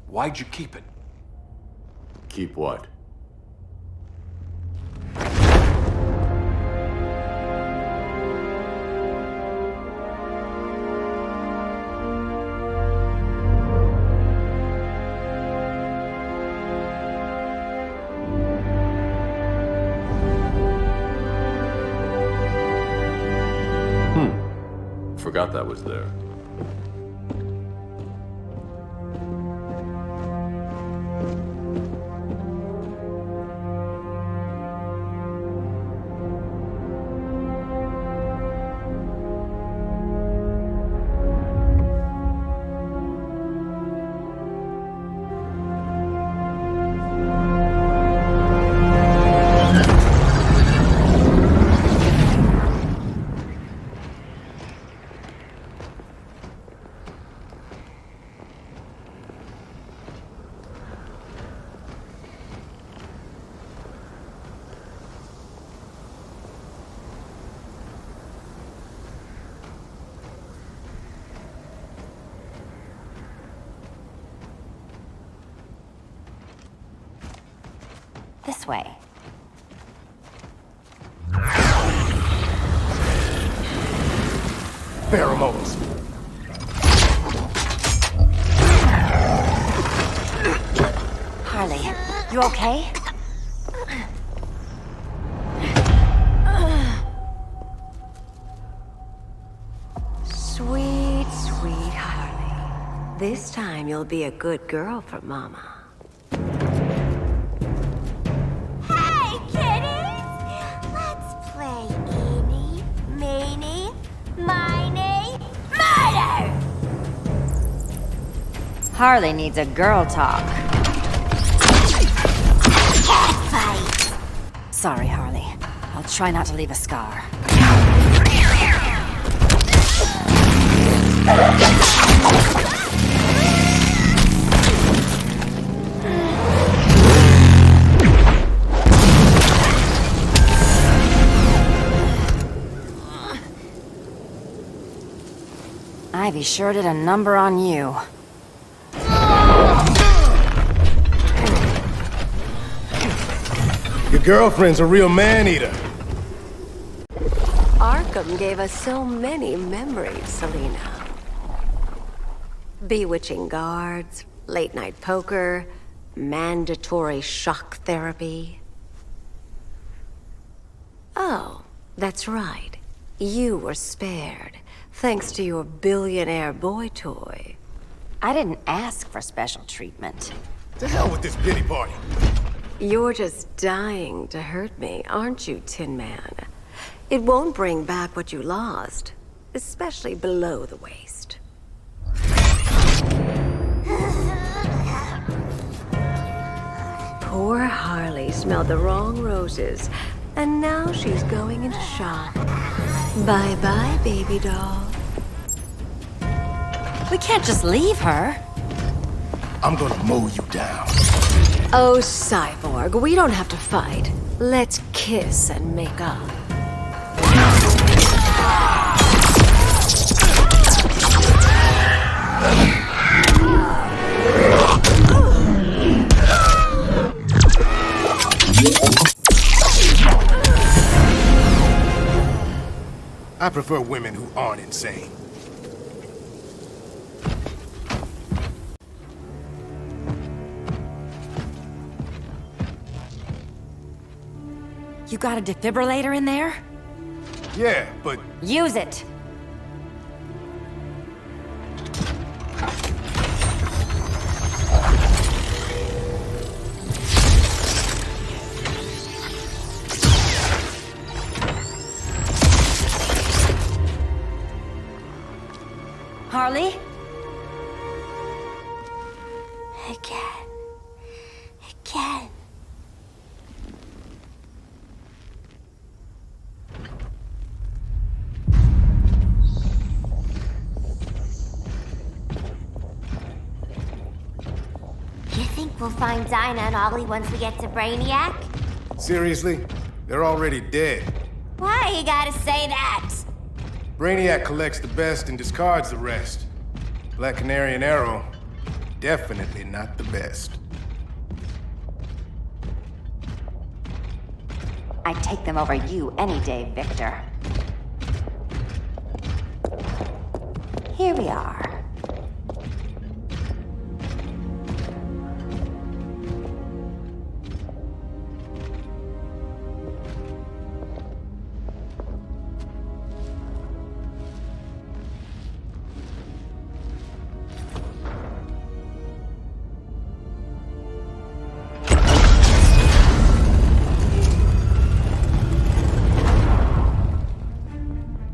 Why'd you keep it? Keep what? Forgot that was there. This way. Pheromones. Harley, you okay? Sweet, sweet Harley. This time you'll be a good girl for Mama. Hey, kiddies! Let's play eeny, meeny, miny, murder! Harley needs a girl talk. Cat fight! Sorry, Harley. I'll try not to leave a scar. Ivy sure did a number on you. Your girlfriend's a real man-eater. Arkham gave us so many memories, Selina. Bewitching guards, late-night poker, mandatory shock therapy. Oh, that's right. You were spared. Thanks to your billionaire boy toy. I didn't ask for special treatment. To hell with this pity party. You're just dying to hurt me, aren't you, Tin Man? It won't bring back what you lost, especially below the waist. Poor Harley smelled the wrong roses, and now she's going into shock. Bye-bye, baby doll. We can't just leave her. I'm gonna mow you down. Oh, Cyborg, we don't have to fight. Let's kiss and make up. I prefer women who aren't insane. You got a defibrillator in there? Yeah, but... Use it! Harley? Again. Again. You think we'll find Dinah and Ollie once we get to Brainiac? Seriously? They're already dead. Why you gotta say that? Brainiac collects the best and discards the rest. Black Canary and Arrow, definitely not the best. I'd take them over you any day, Victor. Here we are.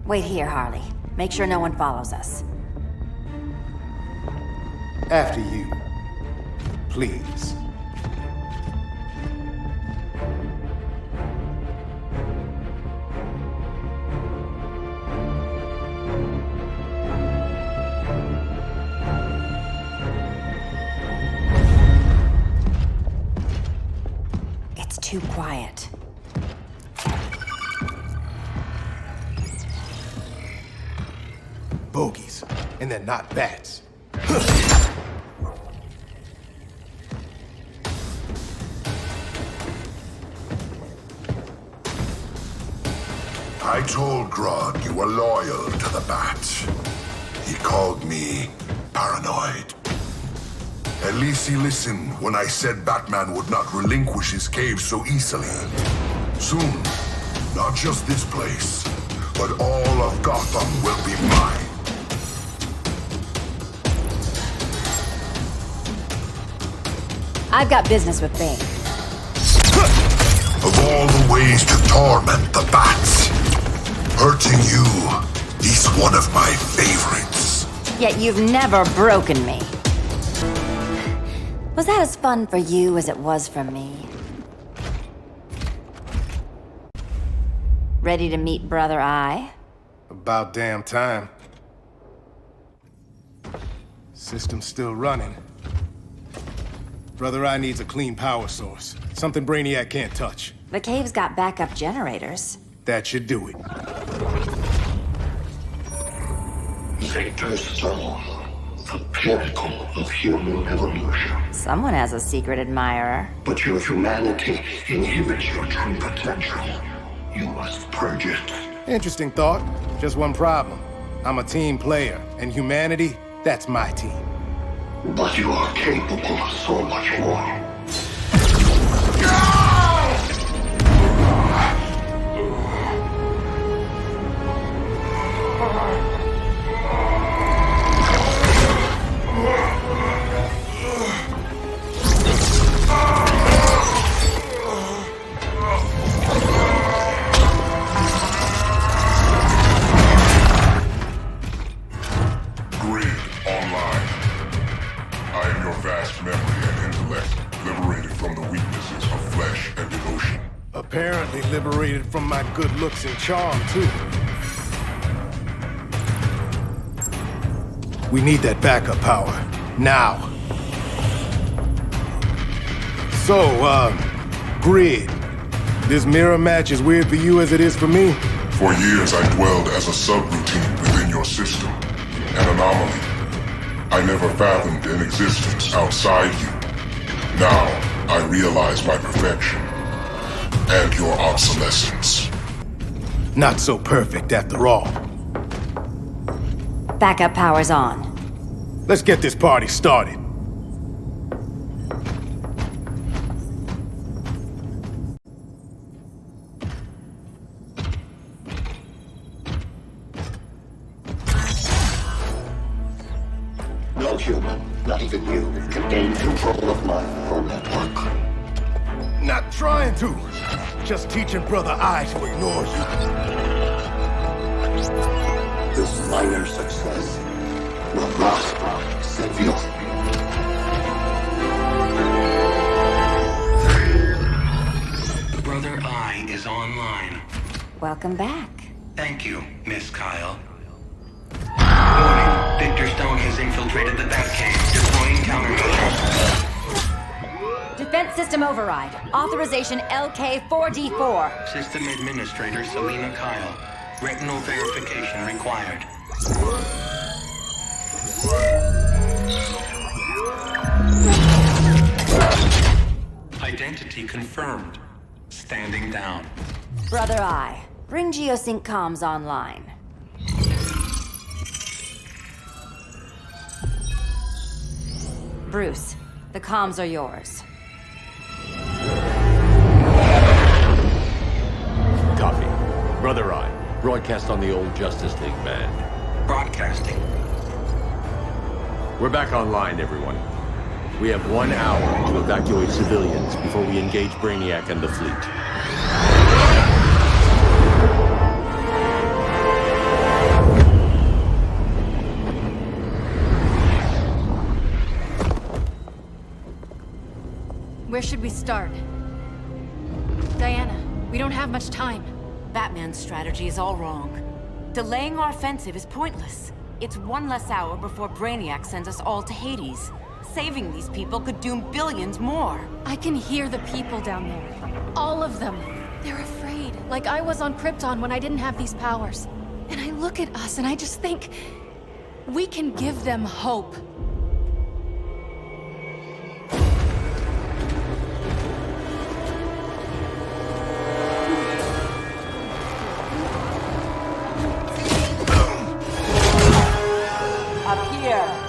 Wait here, Harley. Make sure no one follows us. After you. Please. It's too quiet. Bogies. And they're not bats. I told Grodd you were loyal to the Bat. He called me paranoid. At least he listened when I said Batman would not relinquish his cave so easily. Soon, not just this place, but all of Gotham will be mine. I've got business with Bane. Of all the ways to torment the Bats, hurting you is one of my favorites. Yet you've never broken me. Was that as fun for you as it was for me? Ready to meet Brother Eye? About damn time. System's still running. Brother Eye needs a clean power source. Something Brainiac can't touch. The cave's got backup generators. That should do it. Victor's Stone, the pinnacle of human evolution. Someone has a secret admirer. But your humanity inhibits your true potential. You must purge it. Interesting thought. Just one problem. I'm a team player, and humanity, that's my team. But you are capable of so much more. Apparently liberated from my good looks and charm, too. We need that backup power. Now. So, Grid. This mirror match as weird for you as it is for me? For years I dwelled as a subroutine within your system. An anomaly. I never fathomed an existence outside you. Now, I realize my perfection. And your obsolescence. Not so perfect after all. Backup power's on. Let's get this party started. No human, not even you, can gain control of my neural network. Not trying to. Just teaching Brother Eye to ignore you. This minor success will not save you. Brother Eye is online. Welcome back. Thank you, Miss Kyle. Warning, Victor Stone has infiltrated the Batcave, deploying countermeasures. Defense system override. Authorization LK4D4. System Administrator Selena Kyle. Retinal verification required. Identity confirmed. Standing down. Brother Eye, bring Geosync comms online. Bruce, the comms are yours. Copy. Brother Eye, broadcast on the old Justice League band. Broadcasting. We're back online, everyone. We have 1 hour to evacuate civilians before we engage Brainiac and the fleet. Where should we start? Diana, we don't have much time. Batman's strategy is all wrong. Delaying our offensive is pointless. It's one less hour before Brainiac sends us all to Hades. Saving these people could doom billions more. I can hear the people down there. All of them. They're afraid, like I was on Krypton when I didn't have these powers. And I look at us and I just think, we can give them hope. Up here.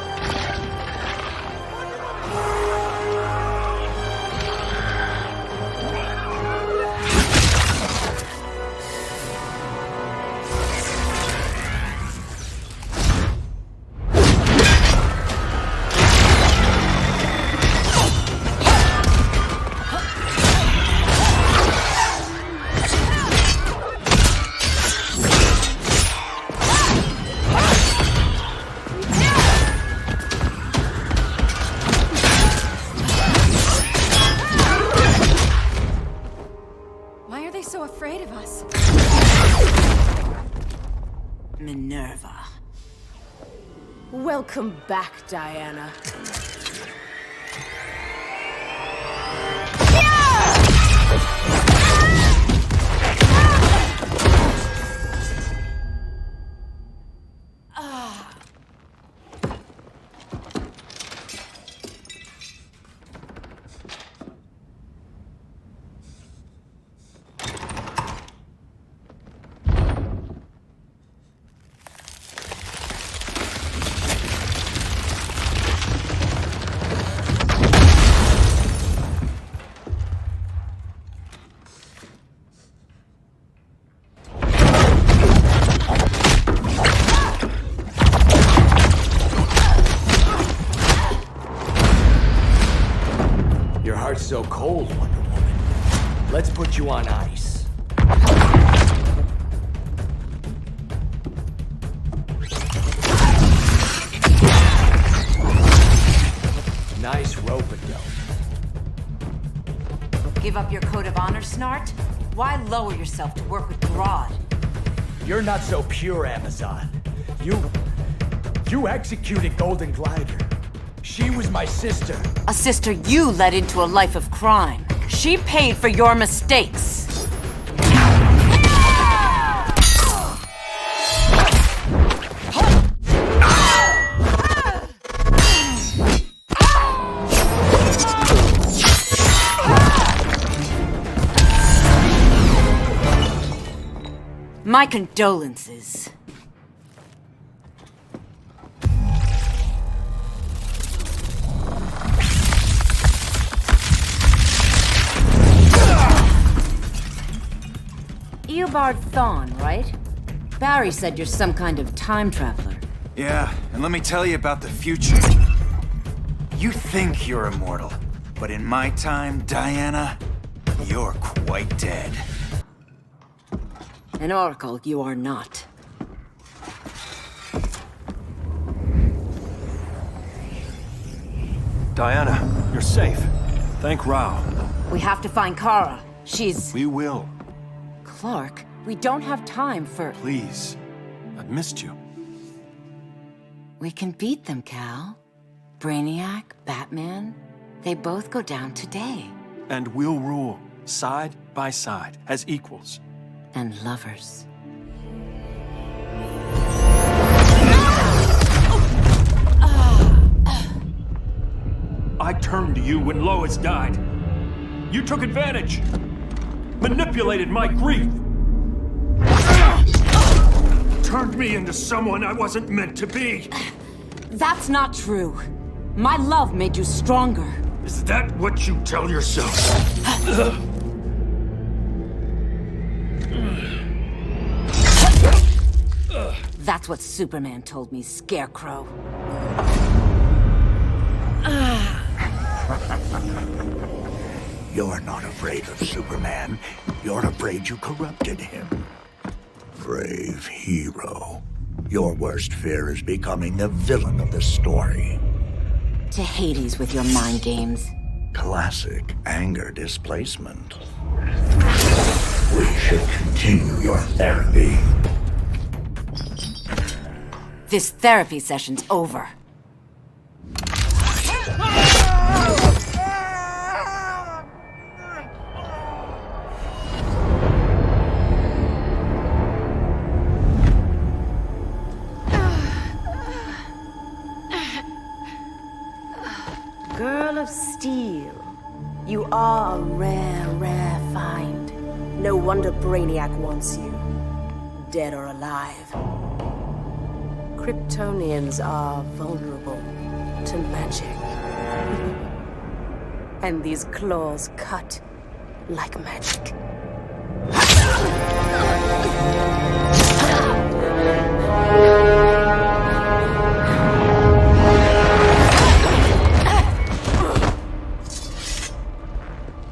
Why are they so afraid of us? Minerva. Welcome back, Diana. Your heart's so cold, Wonder Woman. Let's put you on ice. Nice rope-a-dope. Give up your code of honor, Snart? Why lower yourself to work with Grodd? You're not so pure, Amazon. You executed Golden Glider. She was my sister. A sister you led into a life of crime. She paid for your mistakes. My condolences. Eobard Thawne, right? Barry said you're some kind of time traveler. Yeah, and let me tell you about the future. You think you're immortal, but in my time, Diana, you're quite dead. An oracle, you are not. Diana, you're safe. Thank Rao. We have to find Kara. She's... We will. Clark, we don't have time for... Please. I've missed you. We can beat them, Cal. Brainiac, Batman, they both go down today. And we'll rule, side by side, as equals. And lovers. I turned to you when Lois died. You took advantage. Manipulated my grief. Turned me into someone I wasn't meant to be. That's not true. My love made you stronger. Is that what you tell yourself? That's what Superman told me, Scarecrow. You're not afraid of Superman. You're afraid you corrupted him. Brave hero. Your worst fear is becoming the villain of the story. To Hades with your mind games. Classic anger displacement. We should continue your therapy. This therapy session's over. Girl of Steel, you are a rare, rare find. No wonder Brainiac wants you, dead or alive. Kryptonians are vulnerable to magic. And these claws cut like magic.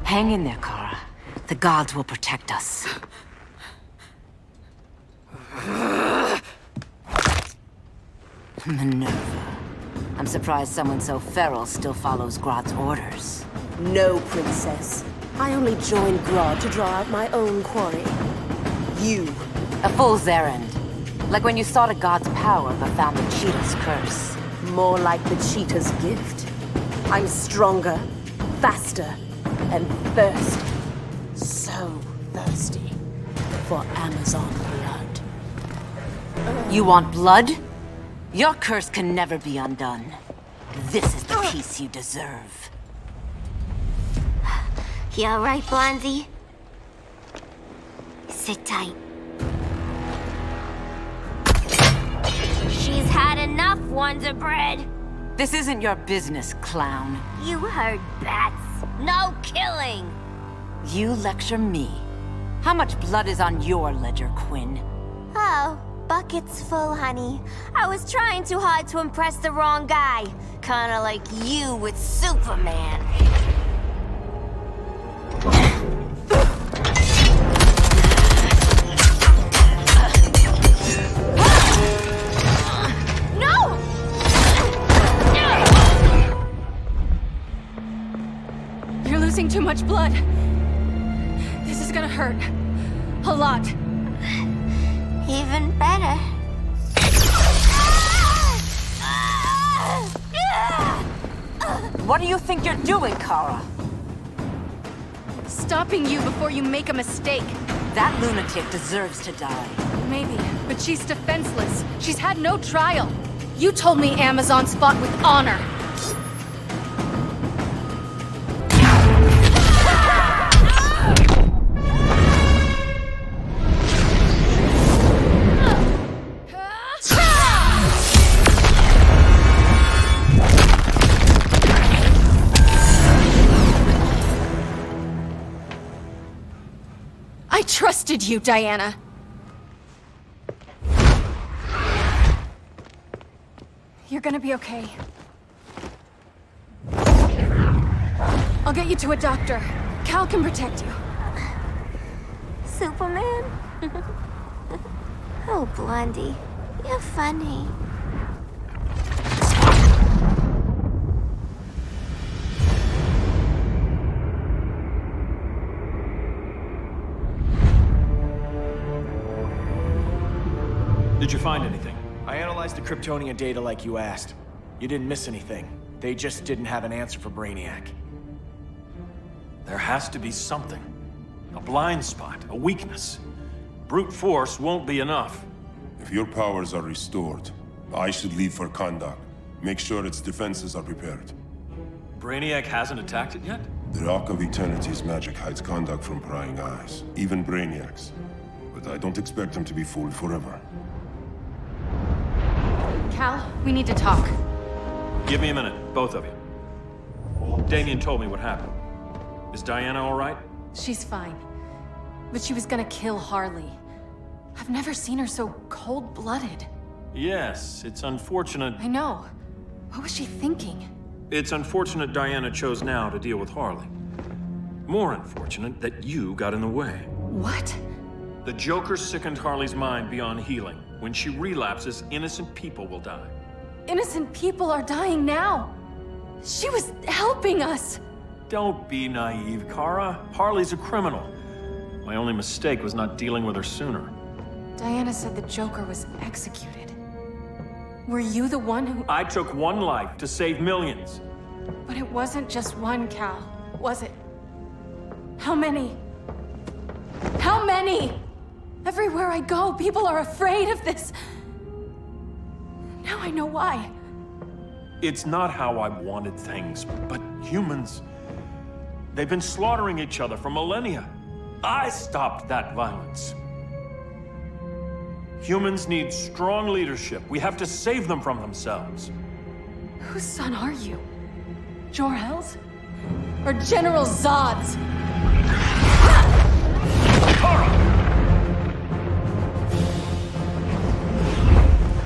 Hang in there, Kara. The gods will protect us. Minerva. I'm surprised someone so feral still follows Grodd's orders. No, Princess. I only joined Grodd to draw out my own quarry. You. A fool's errand. Like when you sought a god's power but found the cheetah's curse. More like the cheetah's gift. I'm stronger, faster, and thirsty. So thirsty for Amazon blood. You want blood? Your curse can never be undone. This is the peace you deserve. You alright, Blondie? Sit tight. She's had enough, Wonder Bread. This isn't your business, clown. You heard bats. No killing. You lecture me. How much blood is on your ledger, Quinn? Oh, bucket's full, honey. I was trying too hard to impress the wrong guy. Kinda like you with Superman. No! You're losing too much blood. This is gonna hurt. A lot. Even better. What do you think you're doing, Kara? Stopping you before you make a mistake. That lunatic deserves to die. Maybe, but she's defenseless. She's had no trial. You told me Amazons fought with honor. I trusted you, Diana. You're gonna be okay. I'll get you to a doctor. Cal can protect you. Superman? Oh, Blondie, you're funny. Did you find anything? I analyzed the Kryptonian data like you asked. You didn't miss anything. They just didn't have an answer for Brainiac. There has to be something. A blind spot, a weakness. Brute force won't be enough. If your powers are restored, I should leave for Kahndaq. Make sure its defenses are prepared. Brainiac hasn't attacked it yet? The Rock of Eternity's magic hides Kahndaq from prying eyes, even Brainiac's. But I don't expect him to be fooled forever. Cal, we need to talk. Give me a minute, both of you. Damien told me what happened. Is Diana all right? She's fine. But she was gonna kill Harley. I've never seen her so cold-blooded. Yes, it's unfortunate. I know. What was she thinking? It's unfortunate Diana chose now to deal with Harley. More unfortunate that you got in the way. What? The Joker sickened Harley's mind beyond healing. When she relapses, innocent people will die. Innocent people are dying now. She was helping us. Don't be naive, Kara. Harley's a criminal. My only mistake was not dealing with her sooner. Diana said the Joker was executed. Were you the one who... I took one life to save millions. But it wasn't just one, Cal, was it? How many? How many? Everywhere I go, people are afraid of this. Now I know why. It's not how I wanted things, but humans... They've been slaughtering each other for millennia. I stopped that violence. Humans need strong leadership. We have to save them from themselves. Whose son are you? Jor-El's? Or General Zod's? Kara!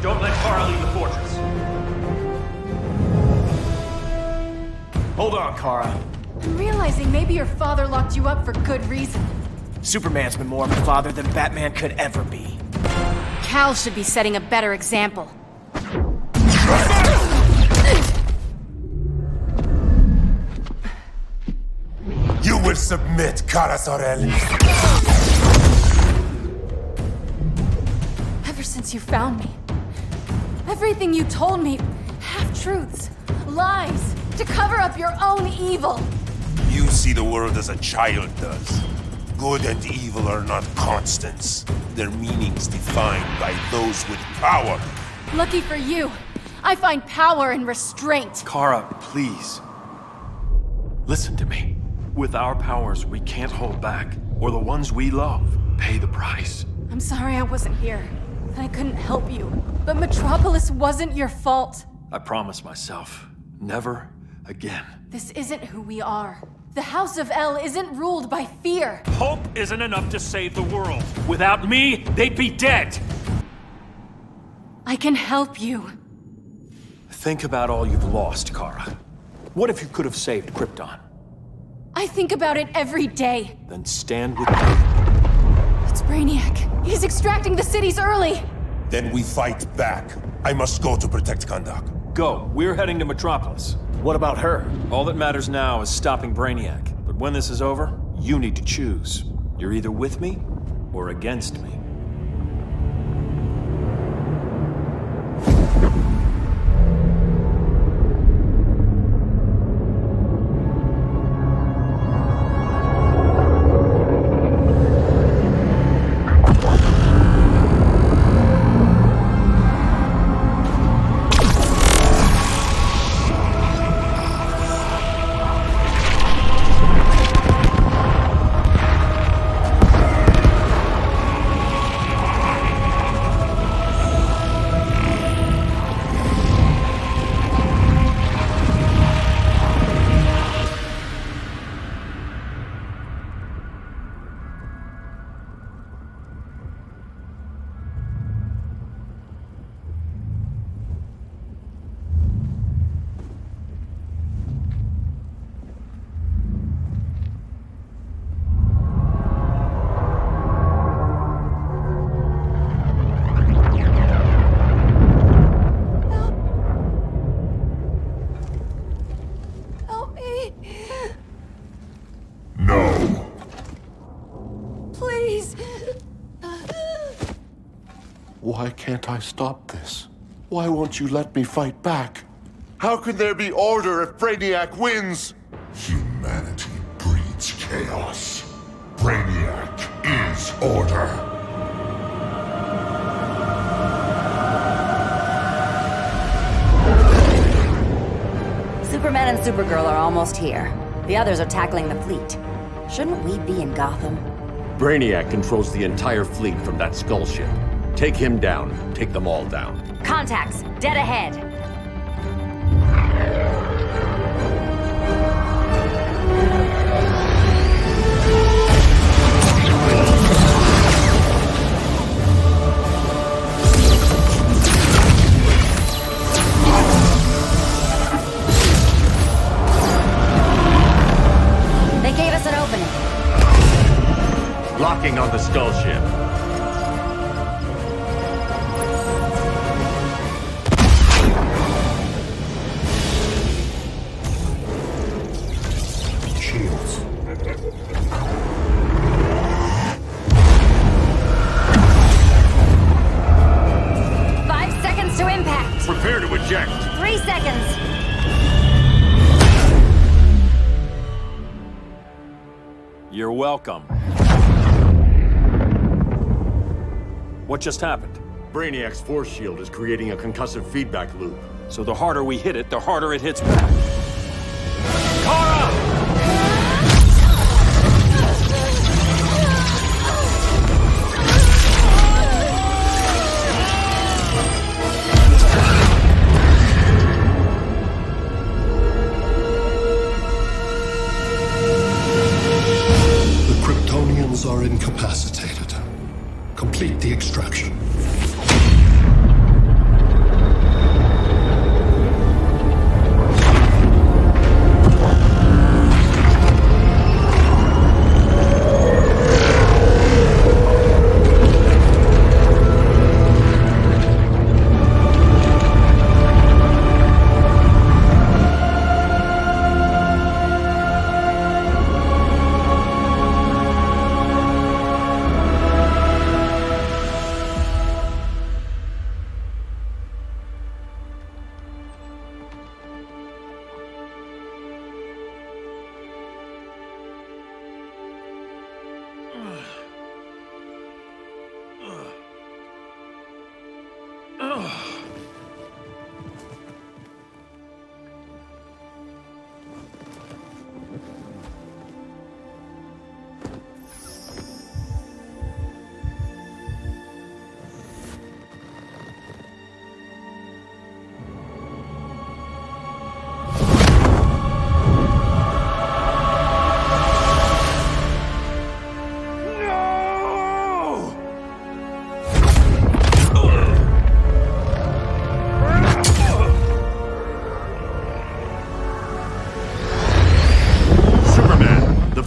Don't let Kara leave the fortress. Hold on, Kara. I'm realizing maybe your father locked you up for good reason. Superman's been more of a father than Batman could ever be. Cal should be setting a better example. You will submit, Kara Zor-El. Ever since you found me, everything you told me, half-truths, lies, to cover up your own evil. You see the world as a child does. Good and evil are not constants. Their meanings defined by those with power. Lucky for you, I find power in restraint. Kara, please. Listen to me. With our powers, we can't hold back, or the ones we love pay the price. I'm sorry I wasn't here, that I couldn't help you. But Metropolis wasn't your fault. I promise myself, never again. This isn't who we are. The House of El isn't ruled by fear. Hope isn't enough to save the world. Without me, they'd be dead. I can help you. Think about all you've lost, Kara. What if you could have saved Krypton? I think about it every day. Then stand with me. It's Brainiac. He's extracting the cities early. Then we fight back. I must go to protect Kahndaq. Go. We're heading to Metropolis. What about her? All that matters now is stopping Brainiac. But when this is over, you need to choose. You're either with me or against me. Why can't I stop this? Why won't you let me fight back? How can there be order if Brainiac wins? Humanity breeds chaos. Brainiac is order. Superman and Supergirl are almost here. The others are tackling the fleet. Shouldn't we be in Gotham? Brainiac controls the entire fleet from that skull ship. Take him down. Take them all down. Contacts, dead ahead. They gave us an opening. Locking on the skull ship. Shields. 5 seconds to impact. Prepare to eject. 3 seconds. You're welcome. What just happened? Brainiac's force shield is creating a concussive feedback loop. So the harder we hit it, the harder it hits back. Kara! The Kryptonians are incapacitated. Complete the extraction.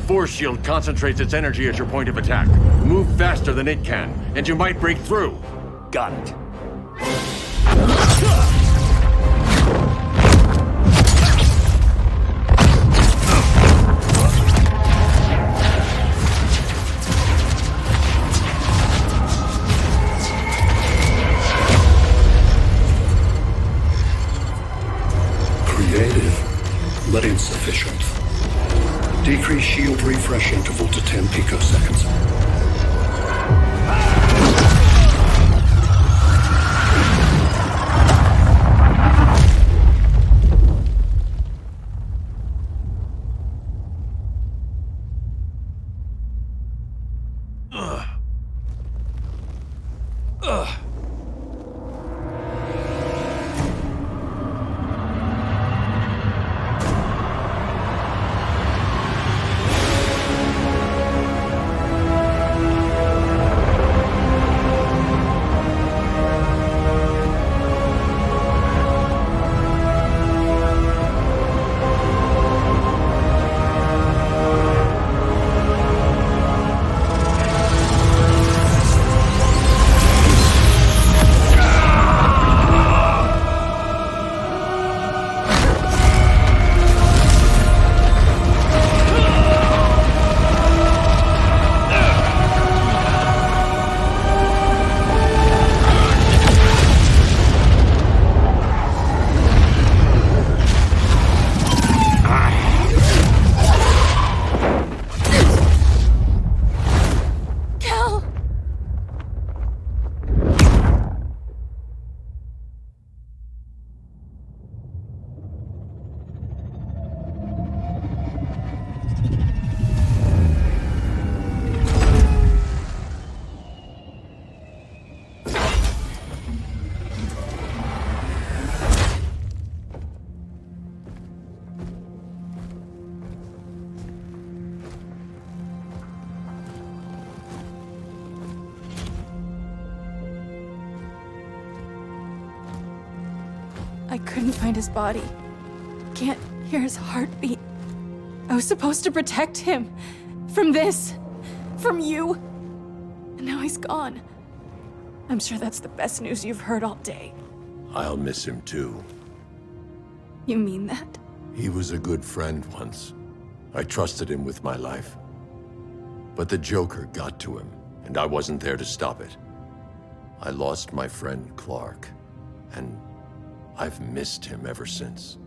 Force shield concentrates its energy at your point of attack. Move faster than it can, and you might break through. Got it. refresh interval to 10 picoseconds. I couldn't find his body. Can't hear his heartbeat. I was supposed to protect him. From this. From you. And now he's gone. I'm sure that's the best news you've heard all day. I'll miss him too. You mean that? He was a good friend once. I trusted him with my life. But the Joker got to him, and I wasn't there to stop it. I lost my friend Clark, and I've missed him ever since.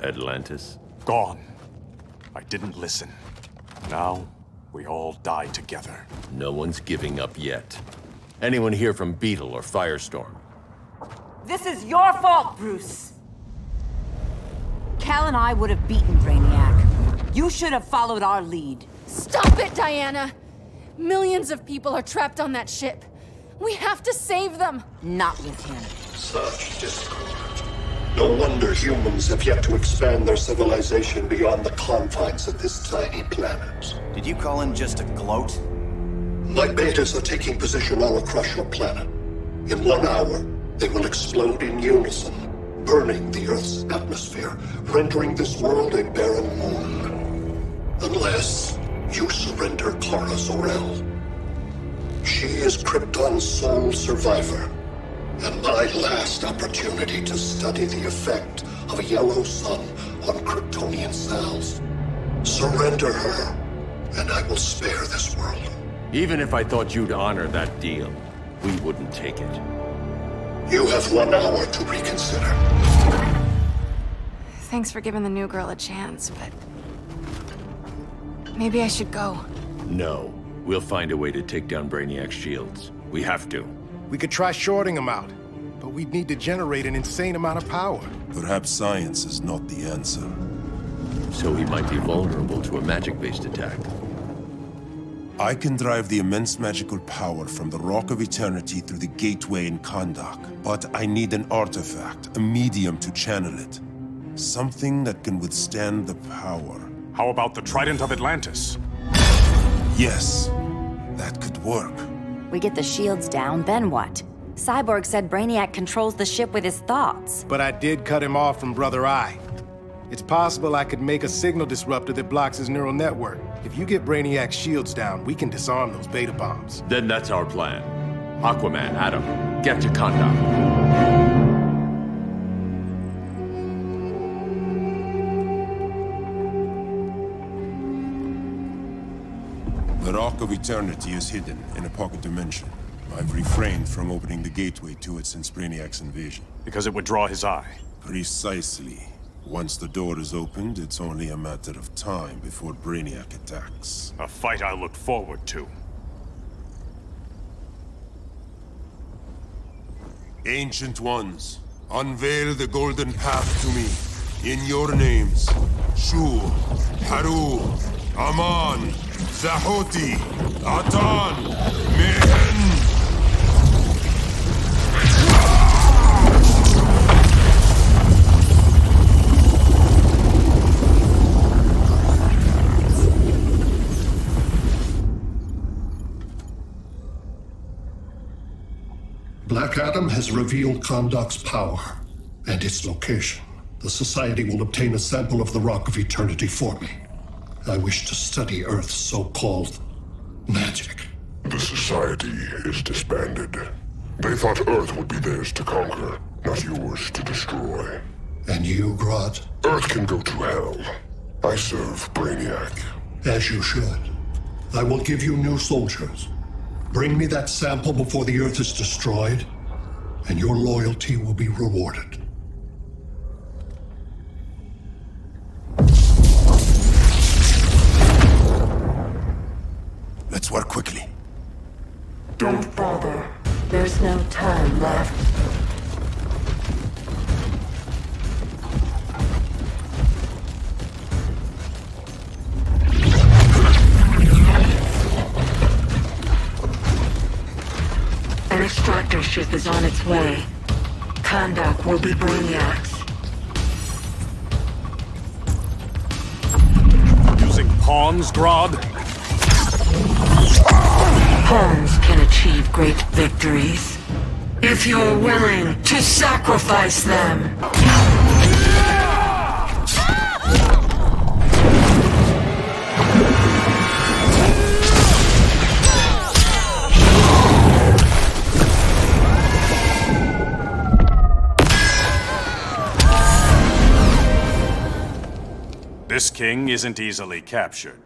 Atlantis? Gone. I didn't listen. Now, we all die together. No one's giving up yet. Anyone here from Beetle or Firestorm? This is your fault, Bruce. Cal and I would have beaten Brainiac. You should have followed our lead. Stop it, Diana! Millions of people are trapped on that ship. We have to save them! Not with him. Such discord. No wonder humans have yet to expand their civilization beyond the confines of this tiny planet. Did you call in just to gloat? My betas are taking position all across your planet. In 1 hour, they will explode in unison, burning the Earth's atmosphere, rendering this world a barren moon. Unless you surrender Kara Zor-El. She is Krypton's sole survivor, and my last opportunity to study the effect of a yellow sun on Kryptonian cells. Surrender her, and I will spare this world. Even if I thought you'd honor that deal, we wouldn't take it. You have 1 hour to reconsider. Thanks for giving the new girl a chance, but... maybe I should go. No. We'll find a way to take down Brainiac's shields. We have to. We could try shorting him out, but we'd need to generate an insane amount of power. Perhaps science is not the answer. So he might be vulnerable to a magic-based attack. I can drive the immense magical power from the Rock of Eternity through the gateway in Kahndaq, but I need an artifact, a medium to channel it. Something that can withstand the power. How about the Trident of Atlantis? Yes, that could work. We get the shields down, then what? Cyborg said Brainiac controls the ship with his thoughts. But I did cut him off from Brother Eye. It's possible I could make a signal disruptor that blocks his neural network. If you get Brainiac's shields down, we can disarm those beta bombs. Then that's our plan. Aquaman, Adam, get to Kahndaq. The Rock of Eternity is hidden in a pocket dimension. I've refrained from opening the gateway to it since Brainiac's invasion. Because it would draw his eye. Precisely. Once the door is opened, it's only a matter of time before Brainiac attacks. A fight I look forward to. Ancient Ones, unveil the golden path to me. In your names, Shu, Haru, Aman, Zahoti, Atan, Mehen! Black Adam has revealed Kondok's power and its location. The Society will obtain a sample of the Rock of Eternity for me. I wish to study Earth's so-called magic. The Society is disbanded. They thought Earth would be theirs to conquer, not yours to destroy. And you, Grodd? Earth can go to hell. I serve Brainiac. As you should. I will give you new soldiers. Bring me that sample before the Earth is destroyed, and your loyalty will be rewarded. Let's work quickly. Don't bother. There's no time left. An extractor ship is on its way. Kondok will be Brainiac's. Using pawns, Grodd? Pawns can achieve great victories, if you're willing to sacrifice them. This king isn't easily captured.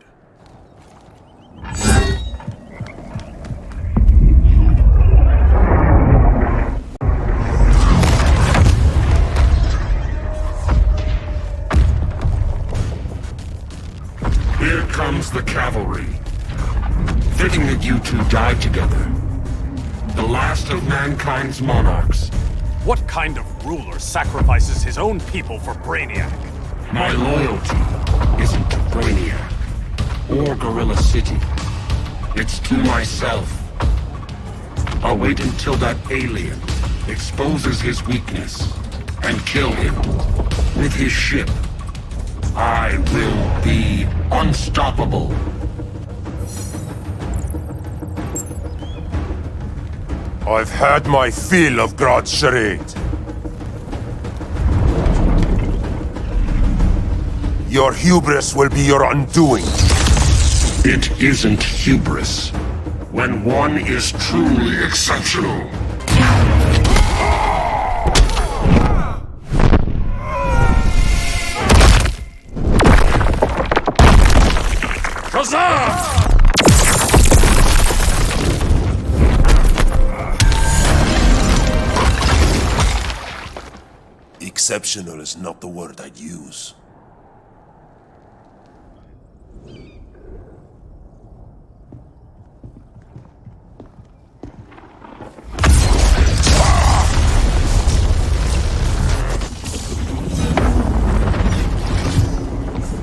Here comes the cavalry. Fitting that you two died together. The last of mankind's monarchs. What kind of ruler sacrifices his own people for Brainiac? My loyalty isn't to Brainiac or Gorilla City. It's to myself. I'll wait until that alien exposes his weakness and kill him with his ship. I will be unstoppable. I've had my fill of Grodd's charade. Your hubris will be your undoing. It isn't hubris when one is truly exceptional. Huzzah! Exceptional is not the word I'd use.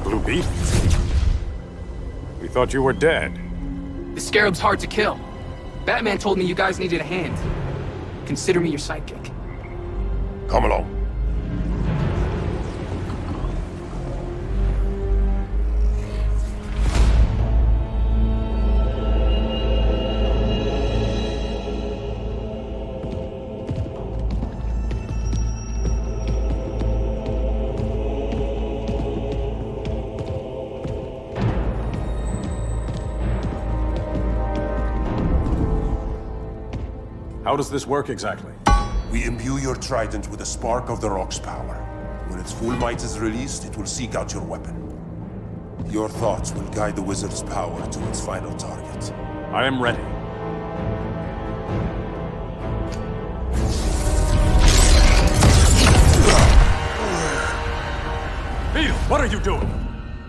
Blue Beat? We thought you were dead. The Scarab's hard to kill. Batman told me you guys needed a hand. Consider me your sidekick. Come along. How does this work exactly? We imbue your trident with a spark of the Rock's power. When its full might is released, it will seek out your weapon. Your thoughts will guide the wizard's power to its final target. I am ready. Beetle, what are you doing?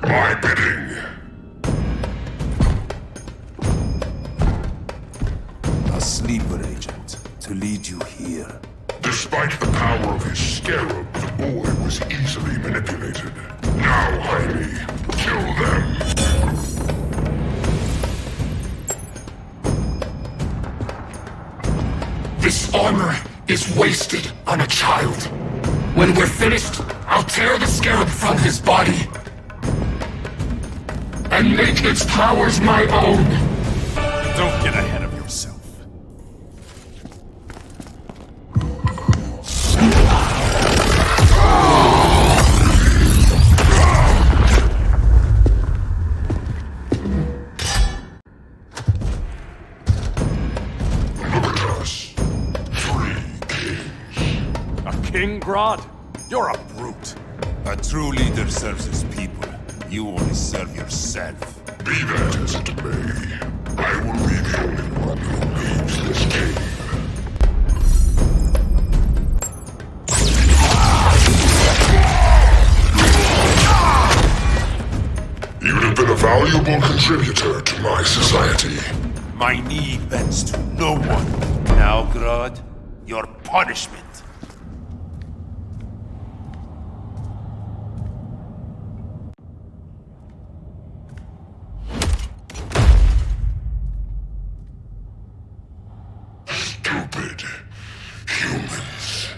My bidding. A sleeper agent to lead you here. Despite the power of his scarab, the boy was easily manipulated. Now, Jaime, kill them. This armor is wasted on a child. When we're finished, I'll tear the scarab from his body and make its powers my own. Don't get ahead of yourself. King Grodd? You're a brute. A true leader serves his people. You only serve yourself. Be that as it may, I will be the only one who leaves this cave. You'd have been a valuable contributor to my society. My knee bends to no one. Now, Grodd, your punishment. Stupid humans.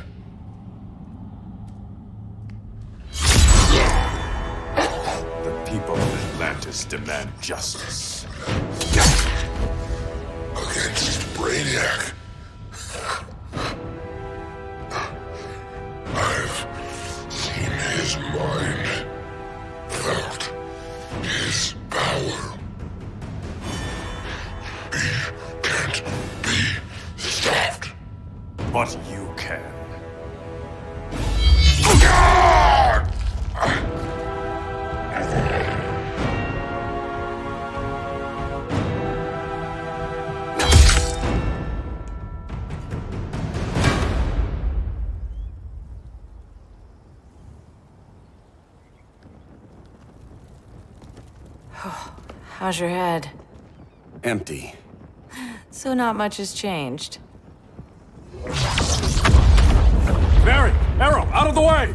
The people of Atlantis demand justice. Against Brainiac. I've seen his mind, felt his power. He can't be stopped. But you can. How's your head? Empty. So not much has changed. Barry! Arrow, out of the way!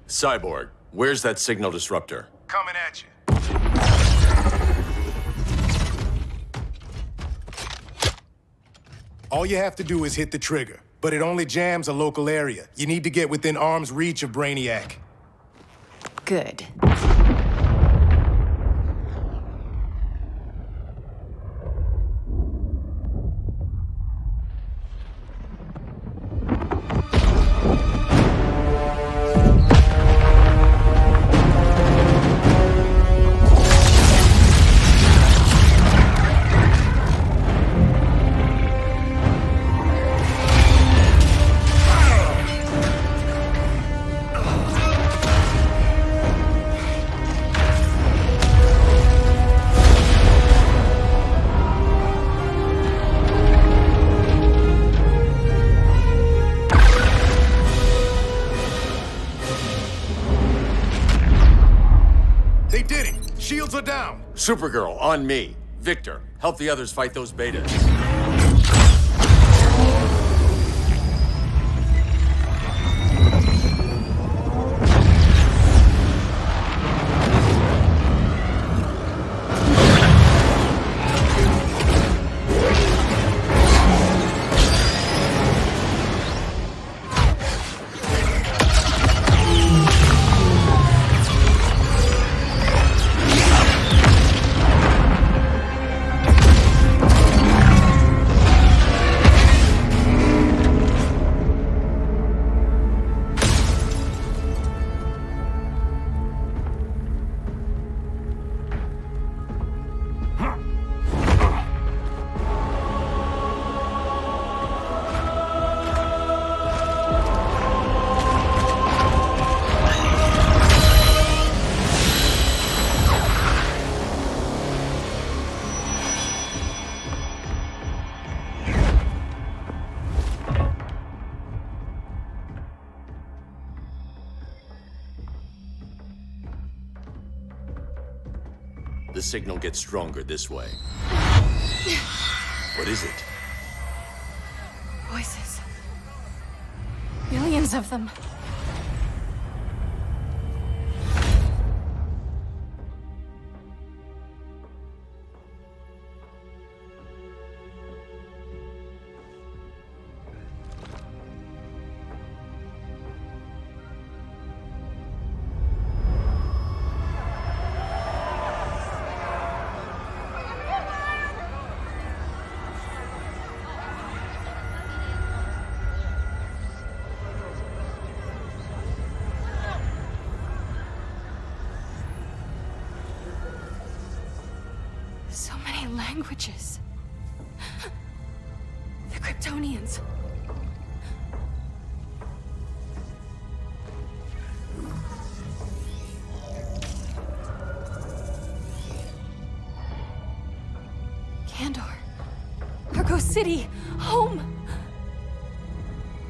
Cyborg, where's that signal disruptor? Coming at you. All you have to do is hit the trigger, but it only jams a local area. You need to get within arm's reach of Brainiac. Good. They did it! Shields are down! Supergirl, on me. Victor, help the others fight those betas. signal gets stronger this way. What is it? Voices. Millions of them. So many languages. The Kryptonians. Kandor. Argo City. Home.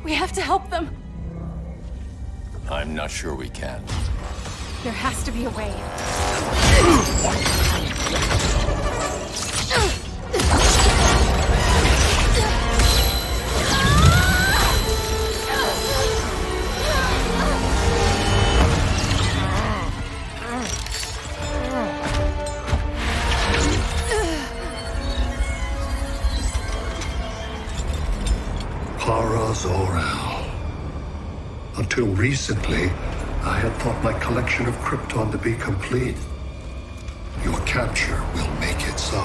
We have to help them. I'm not sure we can. There has to be a way. Para Zor-El. Until recently, I had thought my collection of Krypton to be complete. Your capture will make it so.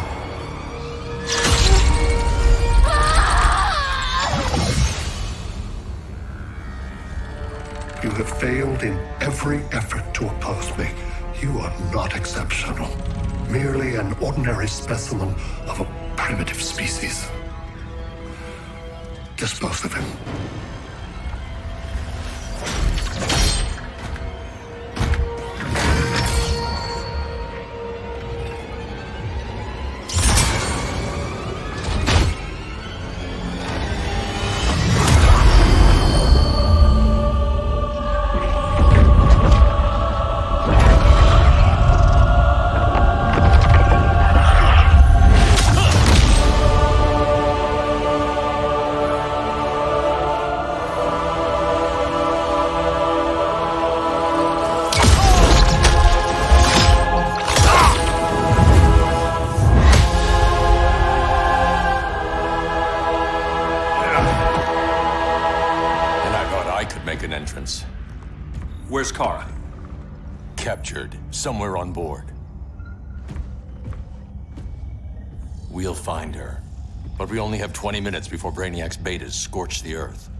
You have failed in every effort to oppose me. You are not exceptional. Merely an ordinary specimen of a primitive species. Dispose of him. Where's Kara? Captured, somewhere on board. We'll find her. But we only have 20 minutes before Brainiac's betas scorch the Earth.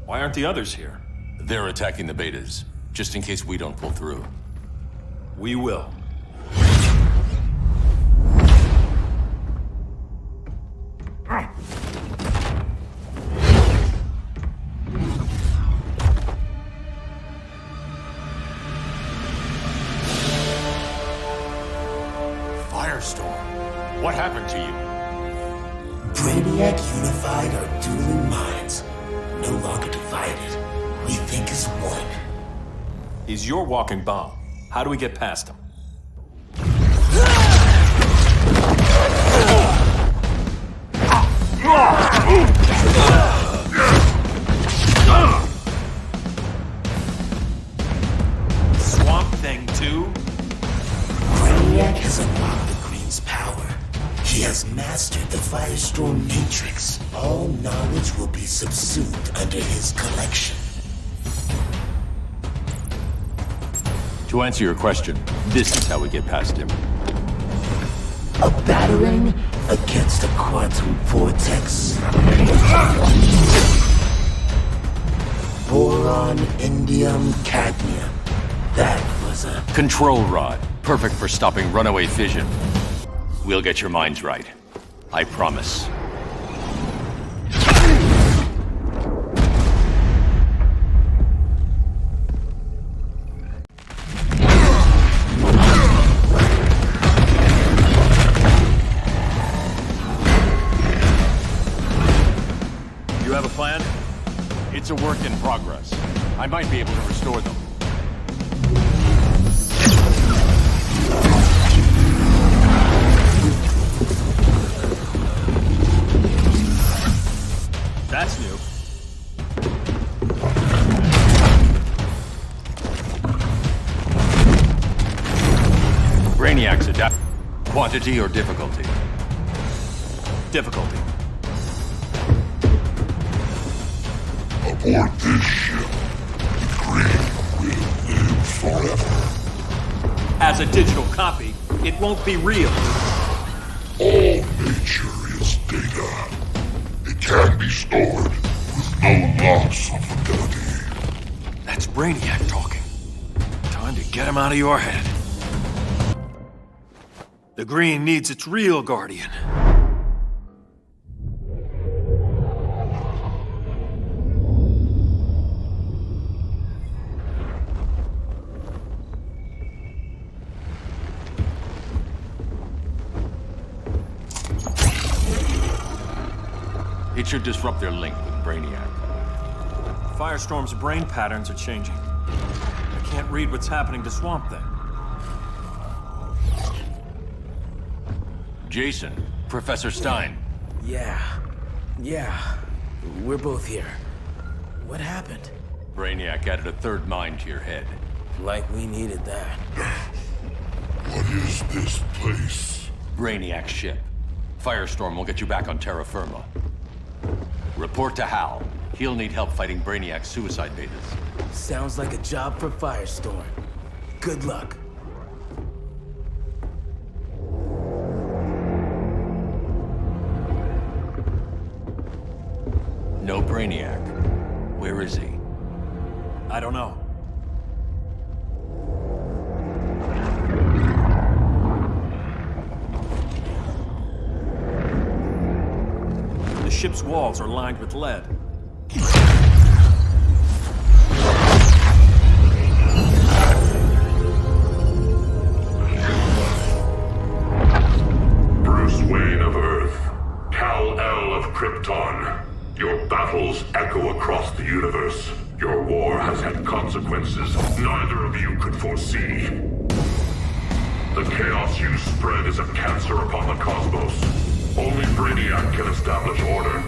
Why aren't the others here? They're attacking the betas, just in case we don't pull through. We will. Firestorm, what happened to you? Brainiac unified our dueling minds. No longer divided. We think as one. He's your walking bomb. How do we get past him? Swamp Thing 2? Brainiac has unlocked the Green's power. He has mastered the Firestorm Matrix. All knowledge will be subsumed under his collection. To answer your question, this is how we get past him. A battering against a quantum vortex. Boron, indium, cadmium. That was a... Control rod. Perfect for stopping runaway fission. We'll get your minds right. I promise. You have a plan? It's a work in progress. I might be able to restore them. That's new. Brainiac's adapt. Quantity or difficulty? Difficulty. Aboard this ship, the Green will live forever. As a digital copy, it won't be real. All nature is data. It can be stored with no loss of fidelity. That's Brainiac talking. Time to get him out of your head. The Green needs its real guardian. It should disrupt their link with Brainiac. Firestorm's brain patterns are changing. I can't read what's happening to Swamp Thing. Jason, Professor Stein. Yeah. We're both here. What happened? Brainiac added a third mind to your head. Like we needed that. What is this place? Brainiac's ship. Firestorm will get you back on terra firma. Report to Hal. He'll need help fighting Brainiac's suicide betas. Sounds like a job for Firestorm. Good luck. No Brainiac. Where is he? I don't know. The ship's walls are lined with lead. Bruce Wayne of Earth, Kal-El of Krypton. Your battles echo across the universe. Your war has had consequences neither of you could foresee. The chaos you spread is a cancer upon the cosmos. Only Brainiac can establish order.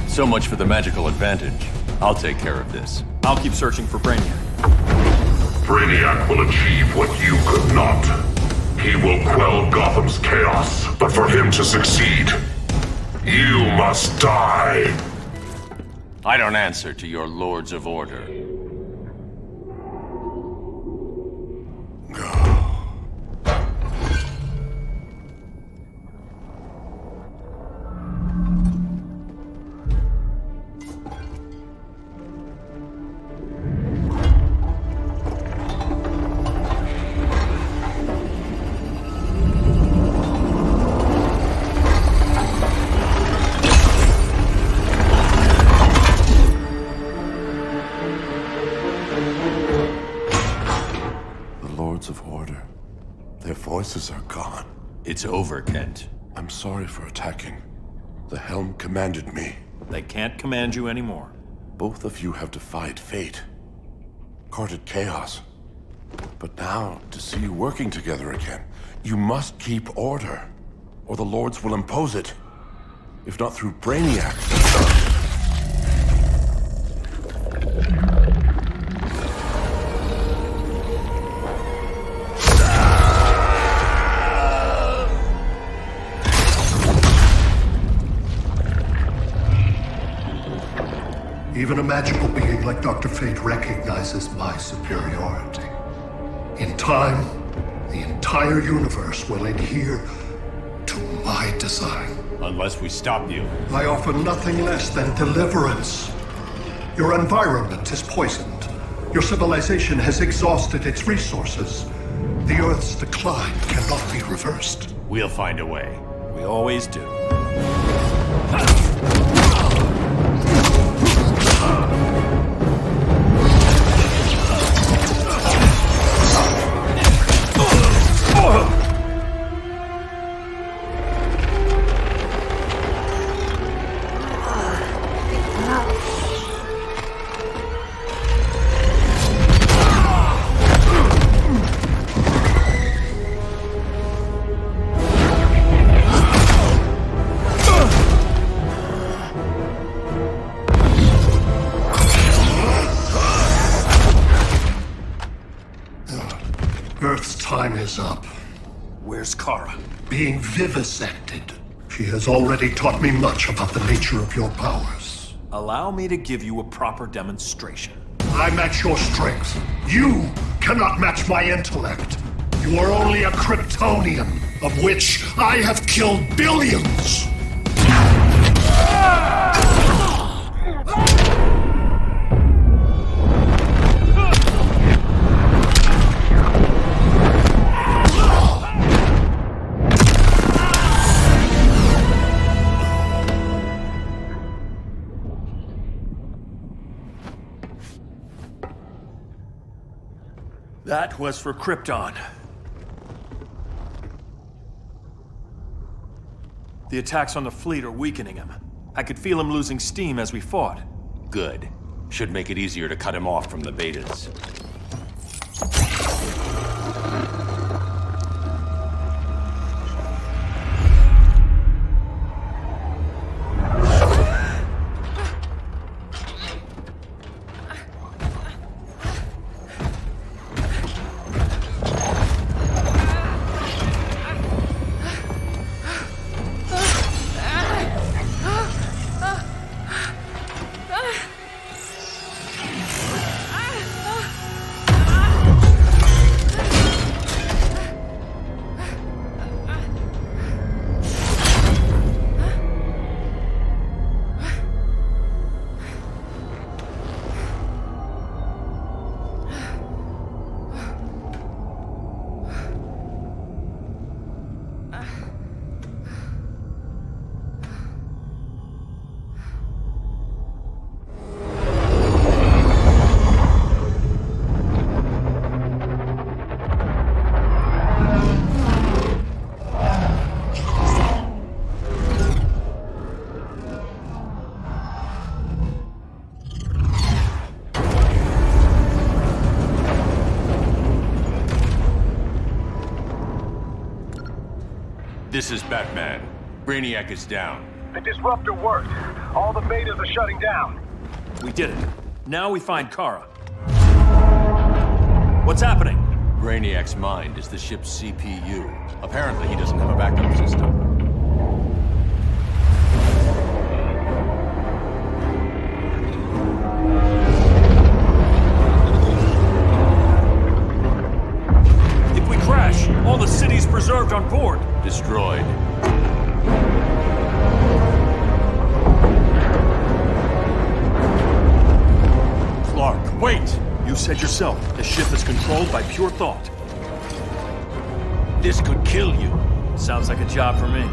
So much for the magical advantage. I'll take care of this. I'll keep searching for Brainiac. Brainiac will achieve what you could not. He will quell Gotham's chaos, but for him to succeed, you must die. I don't answer to your Lords of Order. Of Order. Their voices are gone. It's over, Kent. I'm sorry for attacking. The Helm commanded me. They can't command you anymore. Both of you have defied fate. Courted chaos. But now, to see you working together again, you must keep order, or the Lords will impose it. If not through Brainiac. Even a magical being like Dr. Fate recognizes my superiority. In time, the entire universe will adhere to my design. Unless we stop you. I offer nothing less than deliverance. Your environment is poisoned. Your civilization has exhausted its resources. The Earth's decline cannot be reversed. We'll find a way. We always do. is up. Where's Kara? Being vivisected. She has already taught me much about the nature of your powers. Allow me to give you a proper demonstration. I match your strength. You cannot match my intellect. You are only a Kryptonian, of which I have killed billions. That was for Krypton. The attacks on the fleet are weakening him. I could feel him losing steam as we fought. Good. Should make it easier to cut him off from the betas. This is Batman. Brainiac is down. The disruptor worked. All the betas are shutting down. We did it. Now we find Kara. What's happening? Brainiac's mind is the ship's CPU. Apparently he doesn't have a backup system. If we crash, all the city's preserved on board. Destroyed. Clark, wait! You said yourself, the ship is controlled by pure thought. This could kill you. Sounds like a job for me.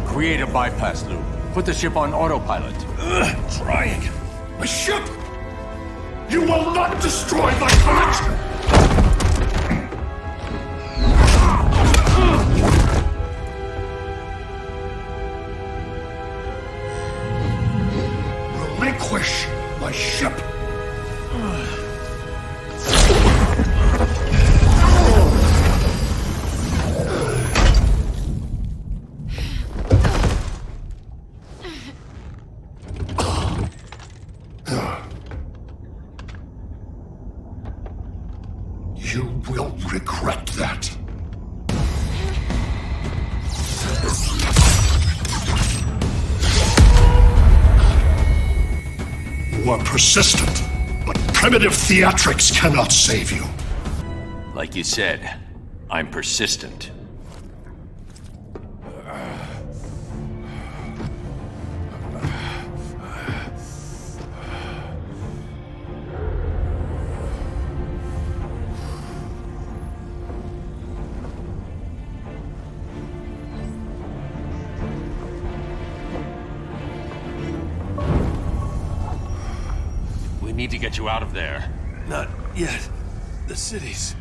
Create a bypass loop. Put the ship on autopilot. Trying. A ship! You will not destroy the connection! Relinquish my ship! You will regret that. You are persistent, but primitive theatrics cannot save you. Like you said, I'm persistent. need to get you out of there. Not yet. The cities.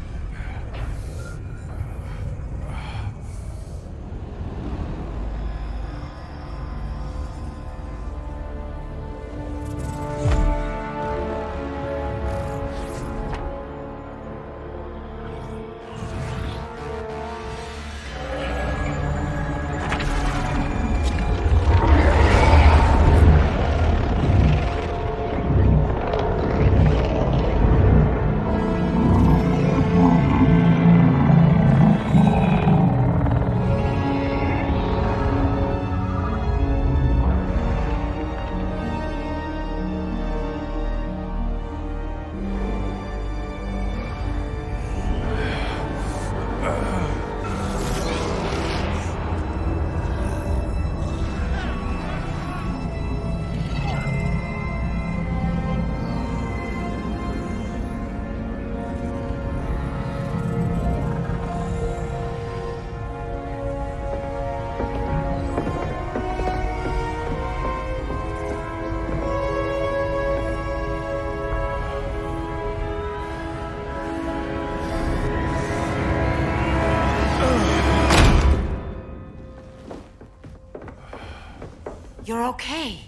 You're okay.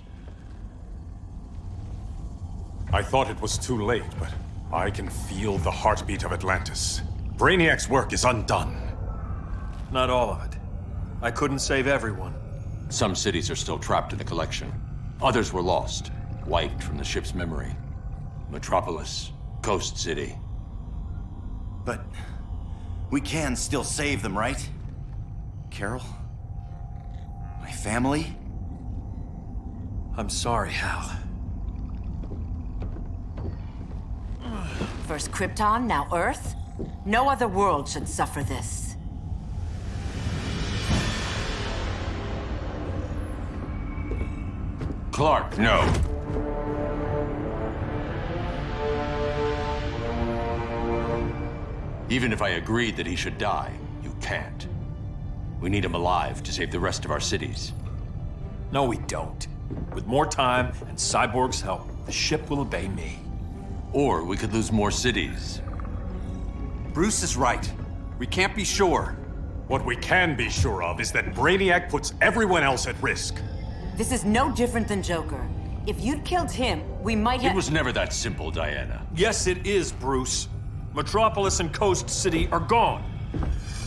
I thought it was too late, but I can feel the heartbeat of Atlantis. Brainiac's work is undone. Not all of it. I couldn't save everyone. Some cities are still trapped in the collection. Others were lost, wiped from the ship's memory. Metropolis, Coast City. But we can still save them, right? Carol? My family? I'm sorry, Hal. First Krypton, now Earth? No other world should suffer this. Clark, no. Even if I agreed that he should die, you can't. We need him alive to save the rest of our cities. No, we don't. With more time and Cyborg's help, the ship will obey me. Or we could lose more cities. Bruce is right. We can't be sure. What we can be sure of is that Brainiac puts everyone else at risk. This is no different than Joker. If you'd killed him, we might have— It was never that simple, Diana. Yes, it is, Bruce. Metropolis and Coast City are gone.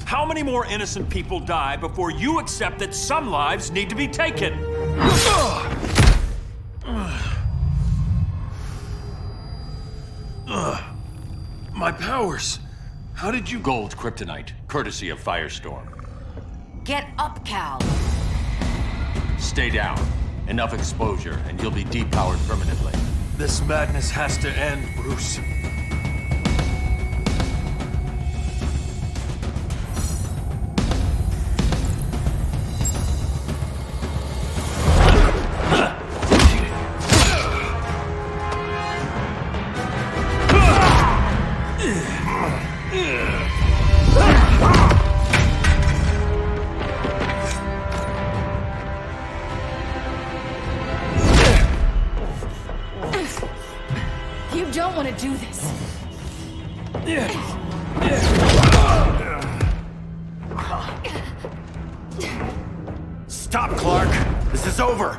How many more innocent people die before you accept that some lives need to be taken? My powers. How did you— Gold kryptonite, courtesy of Firestorm. Get up, Cal. Stay down. Enough exposure, and you'll be depowered permanently. This madness has to end, Bruce. You don't want to do this. Stop, Clark! This is over!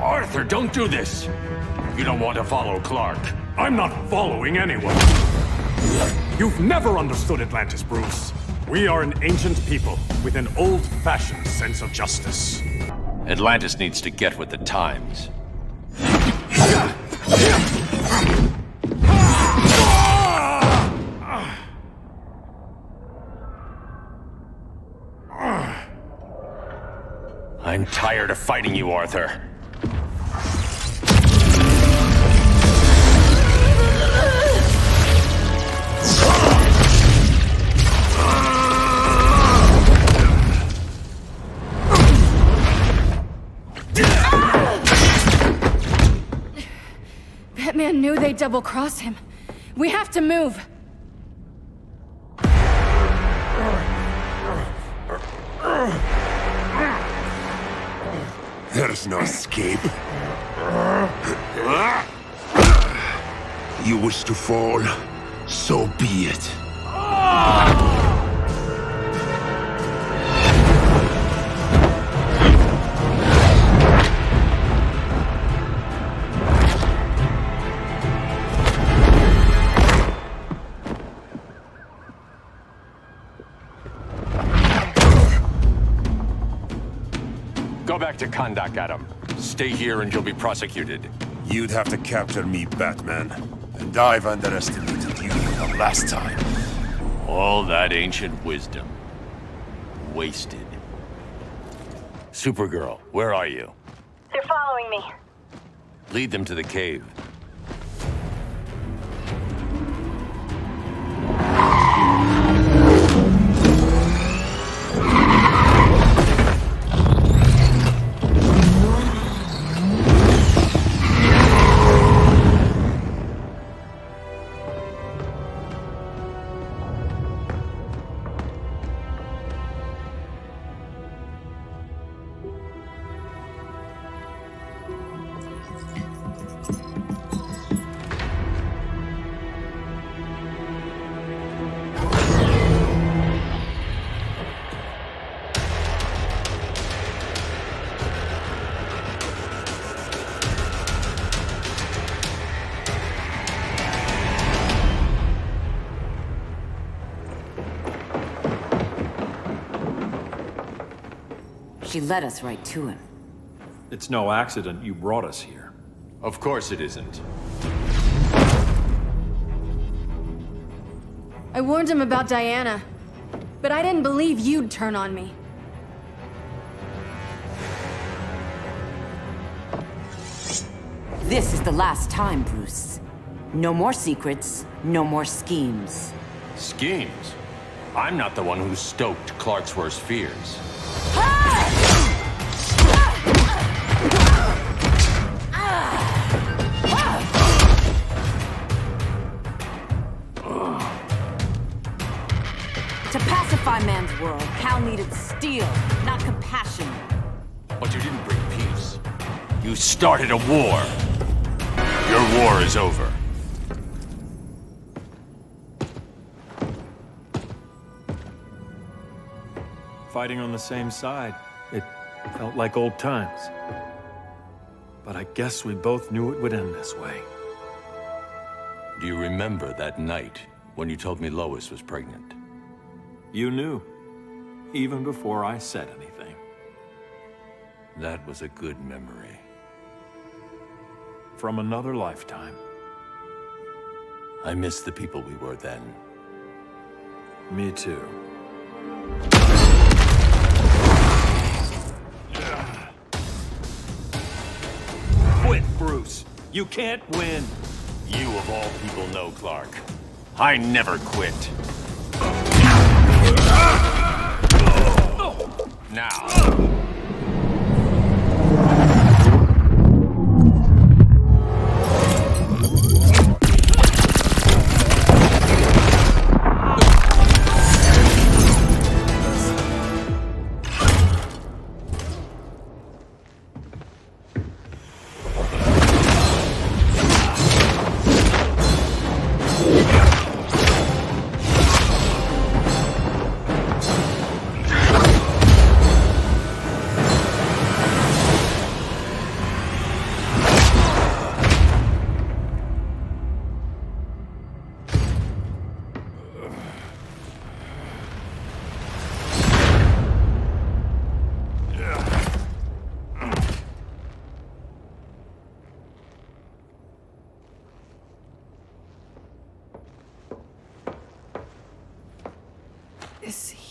Arthur, don't do this! You don't want to follow Clark. I'm not following anyone. You've never understood Atlantis, Bruce. We are an ancient people with an old-fashioned sense of justice. Atlantis needs to get with the times. I'm tired of fighting you, Arthur. Batman knew they'd double-cross him. We have to move. There's no escape. You wish to fall, so be it. Go back to Kahndaq, Adam. Stay here and you'll be prosecuted. You'd have to capture me, Batman. And I've underestimated you the last time. All that ancient wisdom. Wasted. Supergirl, where are you? They're following me. Lead them to the cave. She led us right to him. It's no accident you brought us here. Of course it isn't. I warned him about Diana, but I didn't believe you'd turn on me. This is the last time, Bruce. No more secrets, no more schemes. Schemes? I'm not the one who stoked Clark's worst fears. To pacify man's world, Cal needed steel, not compassion. But you didn't bring peace. You started a war. Your war is over. Fighting on the same side, it felt like old times. But I guess we both knew it would end this way. Do you remember that night when you told me Lois was pregnant? You knew, even before I said anything. That was a good memory. From another lifetime. I miss the people we were then. Me too. Quit, Bruce. You can't win. You of all people know, Clark. I never quit. Now.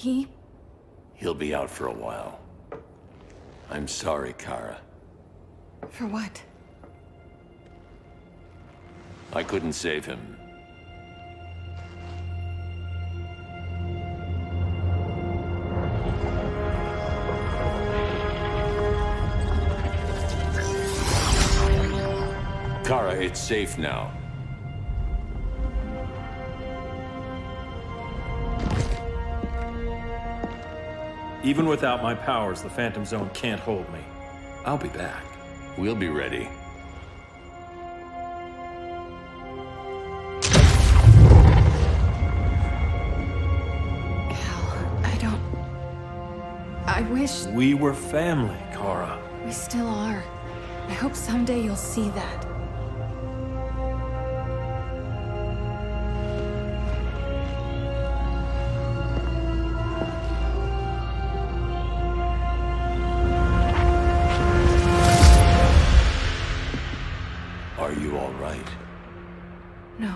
He'll be out for a while. I'm sorry, Kara. For what? I couldn't save him. Kara, it's safe now. Even without my powers, the Phantom Zone can't hold me. I'll be back. We'll be ready. I wish... We were family, Kara. We still are. I hope someday you'll see that. Are you all right? No.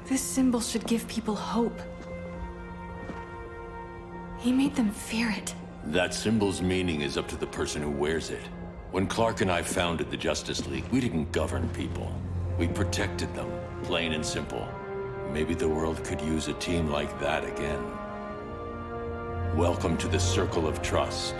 This symbol should give people hope. He made them fear it. That symbol's meaning is up to the person who wears it. When Clark and I founded the Justice League, we didn't govern people. We protected them, plain and simple. Maybe the world could use a team like that again. Welcome to the Circle of Trust.